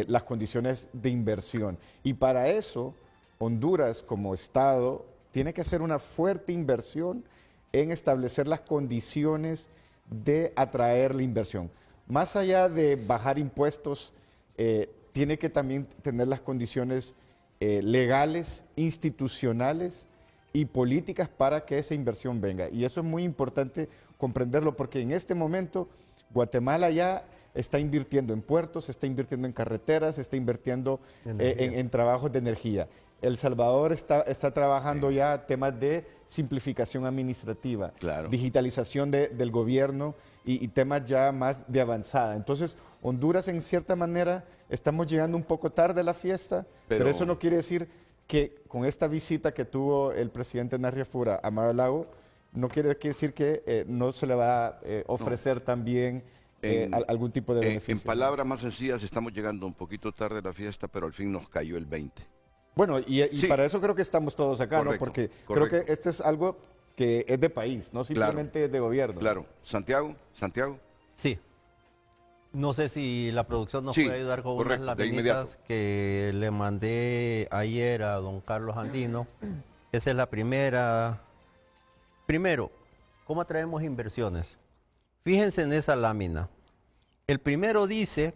las condiciones de inversión. Y para eso, Honduras como Estado tiene que hacer una fuerte inversión en establecer las condiciones de atraer la inversión. Más allá de bajar impuestos, tiene que también tener las condiciones legales, institucionales y políticas para que esa inversión venga. Y eso es muy importante comprenderlo porque en este momento Guatemala ya está invirtiendo en puertos, está invirtiendo en carreteras, está invirtiendo en trabajos de energía. El Salvador está trabajando ya temas de simplificación administrativa, digitalización del gobierno y temas ya más de avanzada. Entonces, Honduras en cierta manera estamos llegando un poco tarde a la fiesta, pero eso no quiere decir que con esta visita que tuvo el presidente Narria Fura a Mar a Lago, no quiere decir que no se le va a ofrecer también algún tipo de beneficio. En palabras más sencillas, estamos llegando un poquito tarde a la fiesta, pero al fin nos cayó el 20. Bueno, y para eso creo que estamos todos acá, ¿no? Porque creo que este es algo que es de país, no simplemente de gobierno. Claro. ¿Santiago? Sí. No sé si la producción nos Sí, puede ayudar con correcto, unas de laminitas inmediato. que le mandé ayer a don Carlos Andino. Esa es la primera. Primero, ¿cómo atraemos inversiones? Fíjense en esa lámina. El primero dice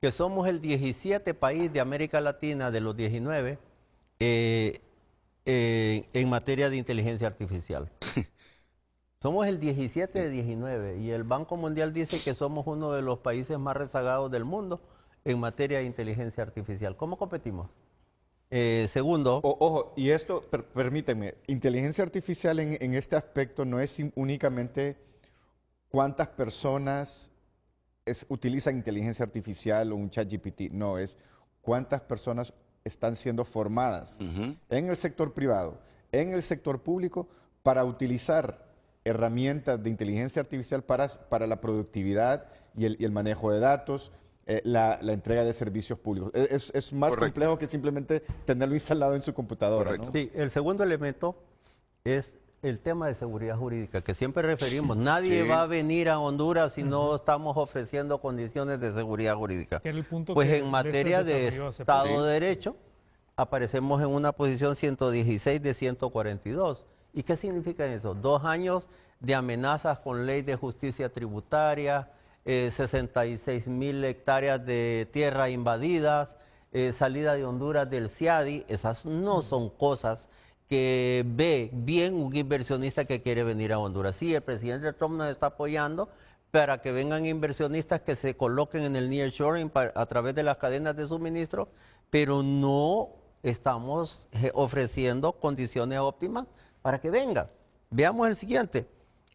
que somos el 17 país de América Latina de los 19 en materia de inteligencia artificial. Somos el 17 de 19 y el Banco Mundial dice que somos uno de los países más rezagados del mundo en materia de inteligencia artificial. ¿Cómo competimos? Segundo... Ojo, y esto, permíteme, inteligencia artificial en este aspecto no es únicamente cuántas personas utilizan inteligencia artificial o un ChatGPT, no, es cuántas personas están siendo formadas en el sector privado, en el sector público, para utilizar herramientas de inteligencia artificial para la productividad y el manejo de datos, la entrega de servicios públicos. Es más complejo que simplemente tenerlo instalado en su computadora, ¿no? Sí, el segundo elemento es el tema de seguridad jurídica, que siempre referimos. Nadie va a venir a Honduras si no estamos ofreciendo condiciones de seguridad jurídica. Pues en materia de Estado de Derecho, aparecemos en una posición 116 de 142. ¿Y qué significa eso? 2 años de amenazas con ley de justicia tributaria, 66,000 hectáreas de tierra invadidas, salida de Honduras del CIADI. Esas no son cosas que ve bien un inversionista que quiere venir a Honduras. Sí, el presidente Trump nos está apoyando para que vengan inversionistas que se coloquen en el nearshoring a través de las cadenas de suministro, pero no estamos ofreciendo condiciones óptimas para que vengan. Veamos el siguiente.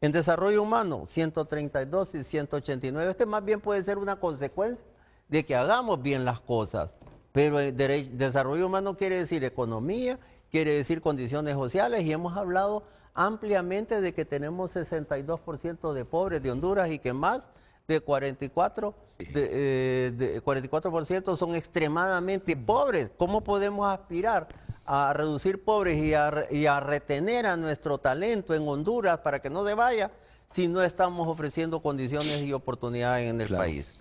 En desarrollo humano, 132 y 189. Este más bien puede ser una consecuencia de que hagamos bien las cosas. Pero desarrollo humano quiere decir economía, quiere decir condiciones sociales, y hemos hablado ampliamente de que tenemos 62% de pobres de Honduras y que más de 44% son extremadamente pobres. ¿Cómo podemos aspirar a reducir pobres y a retener a nuestro talento en Honduras para que no se vaya si no estamos ofreciendo condiciones y oportunidades en el país?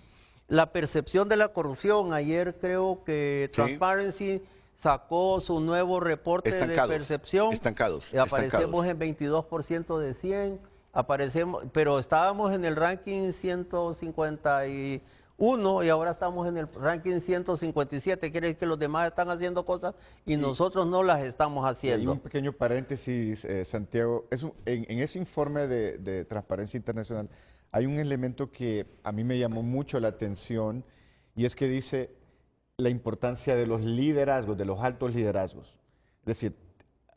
La percepción de la corrupción, ayer creo que Transparency sacó su nuevo reporte de percepción. Aparecemos en 22% de 100, pero estábamos en el ranking 151 y ahora estamos en el ranking 157. Quiere decir que los demás están haciendo cosas y nosotros no las estamos haciendo. Hay un pequeño paréntesis, Santiago. En ese informe de Transparencia Internacional hay un elemento que a mí me llamó mucho la atención, y es que dice la importancia de los liderazgos, de los altos liderazgos. Es decir,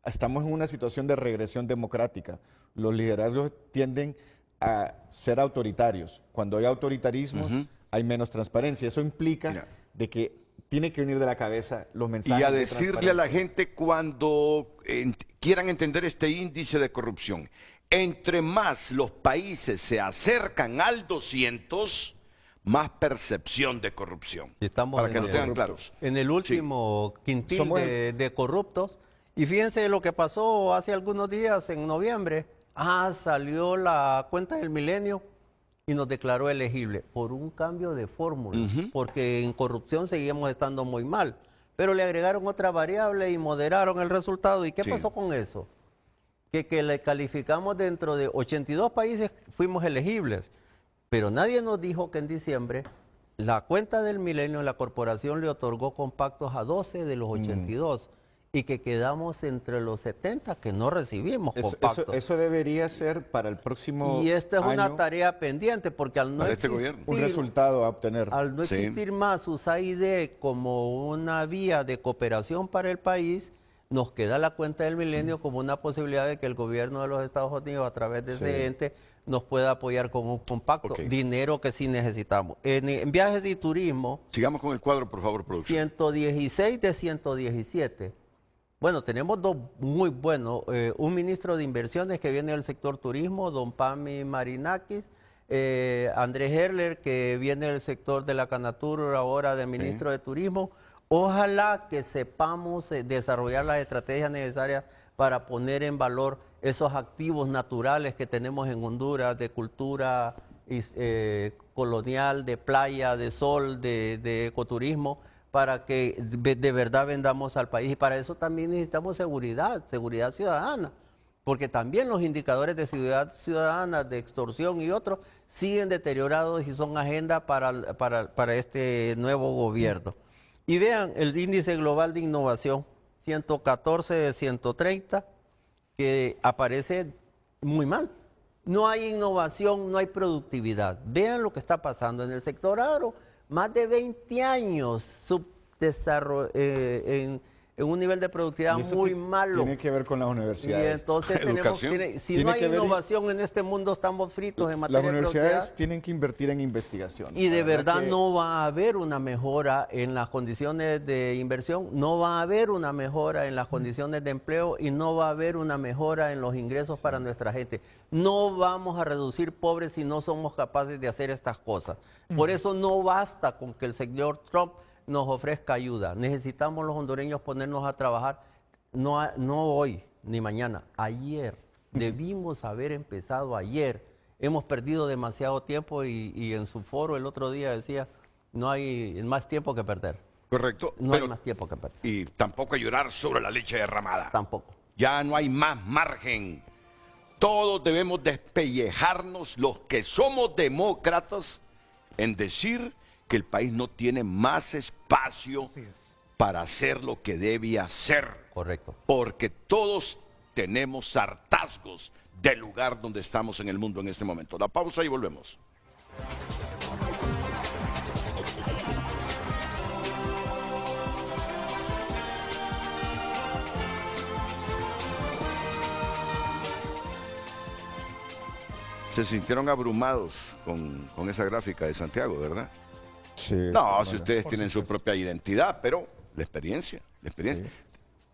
estamos en una situación de regresión democrática. Los liderazgos tienden a ser autoritarios. Cuando hay autoritarismo, hay menos transparencia. Eso implica de que tiene que venir de la cabeza los mensajes. Y a decirle a la gente cuando quieran entender este índice de corrupción, entre más los países se acercan al 200, más percepción de corrupción. Para que lo tengan claros. En el último quintil de corruptos. Y fíjense lo que pasó hace algunos días, en noviembre. Salió la cuenta del Milenio y nos declaró elegible por un cambio de fórmula, porque en corrupción seguimos estando muy mal. Pero le agregaron otra variable y moderaron el resultado. ¿Y qué pasó con eso? Que le calificamos dentro de 82 países, fuimos elegibles. Pero nadie nos dijo que en diciembre la cuenta del Milenio, la corporación le otorgó compactos a 12 de los 82 y que quedamos entre los 70 que no recibimos compactos. Eso debería ser para el próximo año. Y esta es una tarea pendiente porque al no existir, un resultado a obtener. Al no existir más USAID como una vía de cooperación para el país, nos queda la cuenta del Milenio como una posibilidad de que el gobierno de los Estados Unidos, a través de ese ente, nos pueda apoyar con un compacto, dinero que sí necesitamos. En viajes y turismo... Sigamos con el cuadro, por favor, producción. 116 de 117. Bueno, tenemos dos muy buenos. Un ministro de Inversiones que viene del sector turismo, don Pami Marinakis. Andrés Herler, que viene del sector de la Canatur, ahora de ministro de Turismo. Ojalá que sepamos desarrollar las estrategias necesarias para poner en valor esos activos naturales que tenemos en Honduras, de cultura colonial, de playa, de sol, de ecoturismo, para que de verdad vendamos al país. Y para eso también necesitamos seguridad ciudadana, porque también los indicadores de seguridad ciudadana, de extorsión y otros, siguen deteriorados y son agenda para este nuevo gobierno. Y vean el índice global de innovación, 114 de 130, que aparece muy mal. No hay innovación, no hay productividad. Vean lo que está pasando en el sector agro. Más de 20 años en un nivel de productividad muy malo. Tiene que ver con las universidades. Y entonces si no hay innovación en este mundo, estamos fritos en materia de productividad. Las universidades tienen que invertir en investigación. Y de verdad no va a haber una mejora en las condiciones de inversión, no va a haber una mejora en las condiciones de empleo y no va a haber una mejora en los ingresos para nuestra gente. No vamos a reducir pobres si no somos capaces de hacer estas cosas. Por eso no basta con que el señor Trump nos ofrezca ayuda. Necesitamos los hondureños ponernos a trabajar, no hoy ni mañana, ayer. Debimos haber empezado ayer. Hemos perdido demasiado tiempo y en su foro el otro día decía, no hay más tiempo que perder. Correcto. No hay más tiempo que perder. Y tampoco llorar sobre la leche derramada. Tampoco. Ya no hay más margen. Todos debemos despellejarnos, los que somos demócratas, en decir que el país no tiene más espacio para hacer lo que debe hacer. Correcto. Porque todos tenemos hartazgos del lugar donde estamos en el mundo en este momento. La pausa y volvemos. Se sintieron abrumados con esa gráfica de Santiago, ¿verdad? Sí. No, si ustedes tienen su propia identidad, pero la experiencia. Sí.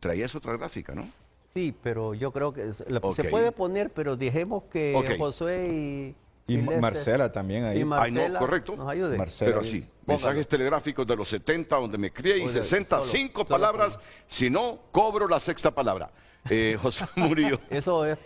Traías otra gráfica, ¿no? Sí, pero yo creo que se puede poner, pero dejemos que Josué y Marcela también ahí. Y Marcela no, correcto. Nos ayude. Pero sí, mensajes telegráficos de los 70 donde me crié y 65 palabras, si no, cobro la sexta palabra. José Murillo. Eso es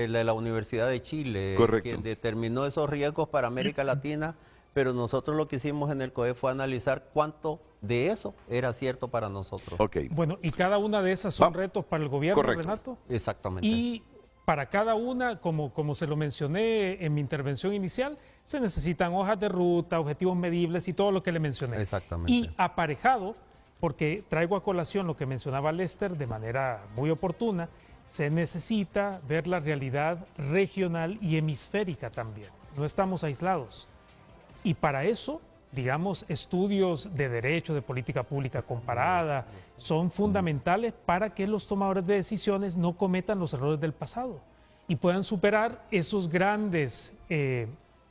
la Universidad de Chile, quien determinó esos riesgos para América Latina, pero nosotros lo que hicimos en el COE fue analizar cuánto de eso era cierto para nosotros. Bueno, y cada una de esas son retos para el gobierno, Renato. Exactamente. Y para cada una, como se lo mencioné en mi intervención inicial, se necesitan hojas de ruta, objetivos medibles y todo lo que le mencioné. Exactamente. Y aparejado, porque traigo a colación lo que mencionaba Lester de manera muy oportuna, se necesita ver la realidad regional y hemisférica también. No estamos aislados. Y para eso, digamos, estudios de derecho, de política pública comparada, son fundamentales para que los tomadores de decisiones no cometan los errores del pasado y puedan superar esos grandes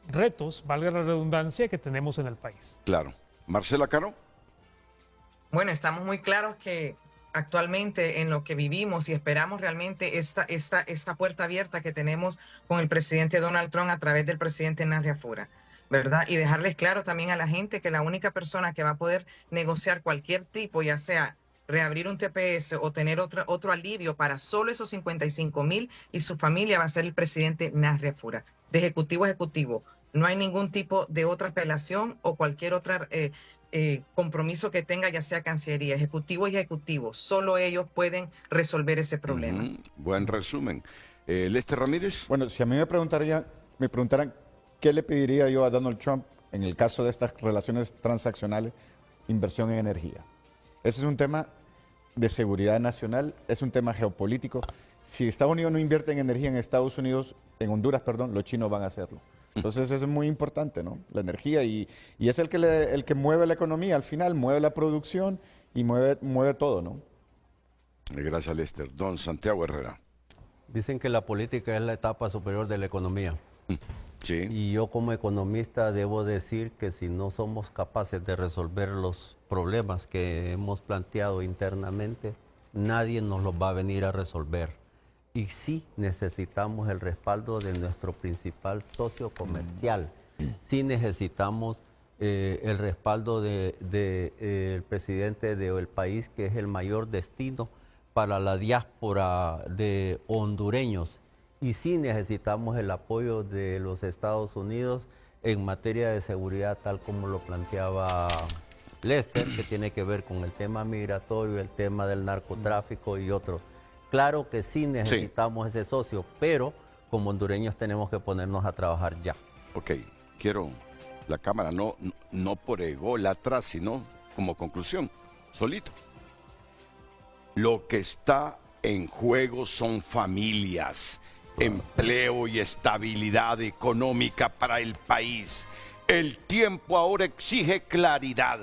retos, valga la redundancia, que tenemos en el país. Claro. Marcela Caro. Bueno, estamos muy claros que actualmente en lo que vivimos y esperamos realmente esta puerta abierta que tenemos con el presidente Donald Trump a través del presidente Narria Fura, ¿verdad? Y dejarles claro también a la gente que la única persona que va a poder negociar cualquier tipo, ya sea reabrir un TPS o tener otro alivio para solo esos 55,000 y su familia, va a ser el presidente Narria Fura, de ejecutivo a ejecutivo. No hay ningún tipo de otra apelación o cualquier otra compromiso que tenga, ya sea Cancillería, ejecutivo y ejecutivo. Solo ellos pueden resolver ese problema. Buen resumen. Lester Ramírez. Bueno, si a mí me preguntaran qué le pediría yo a Donald Trump en el caso de estas relaciones transaccionales, inversión en energía. Ese es un tema de seguridad nacional, es un tema geopolítico. Si Estados Unidos no invierte en energía en Estados Unidos, en Honduras, perdón, los chinos van a hacerlo. Entonces eso es muy importante, ¿no? La energía y es el que mueve la economía, al final mueve la producción y mueve todo, ¿no? Gracias, Lester. Don Santiago Herrera. Dicen que la política es la etapa superior de la economía. Sí. Y yo como economista debo decir que si no somos capaces de resolver los problemas que hemos planteado internamente, nadie nos los va a venir a resolver. Y sí necesitamos el respaldo de nuestro principal socio comercial. Sí necesitamos el respaldo del presidente del país, que es el mayor destino para la diáspora de hondureños. Y sí necesitamos el apoyo de los Estados Unidos, en materia de seguridad, tal como lo planteaba Lester, que tiene que ver con el tema migratorio, el tema del narcotráfico y otros. Claro que sí necesitamos ese socio, pero como hondureños tenemos que ponernos a trabajar ya. Ok, quiero la cámara, no por ególatra, sino como conclusión, solito. Lo que está en juego son familias, empleo y estabilidad económica para el país. El tiempo ahora exige claridad,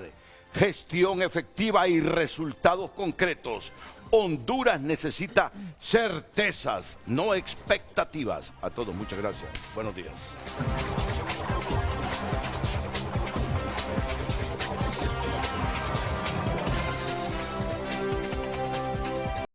gestión efectiva y resultados concretos. Honduras necesita certezas, no expectativas. A todos, muchas gracias. Buenos días.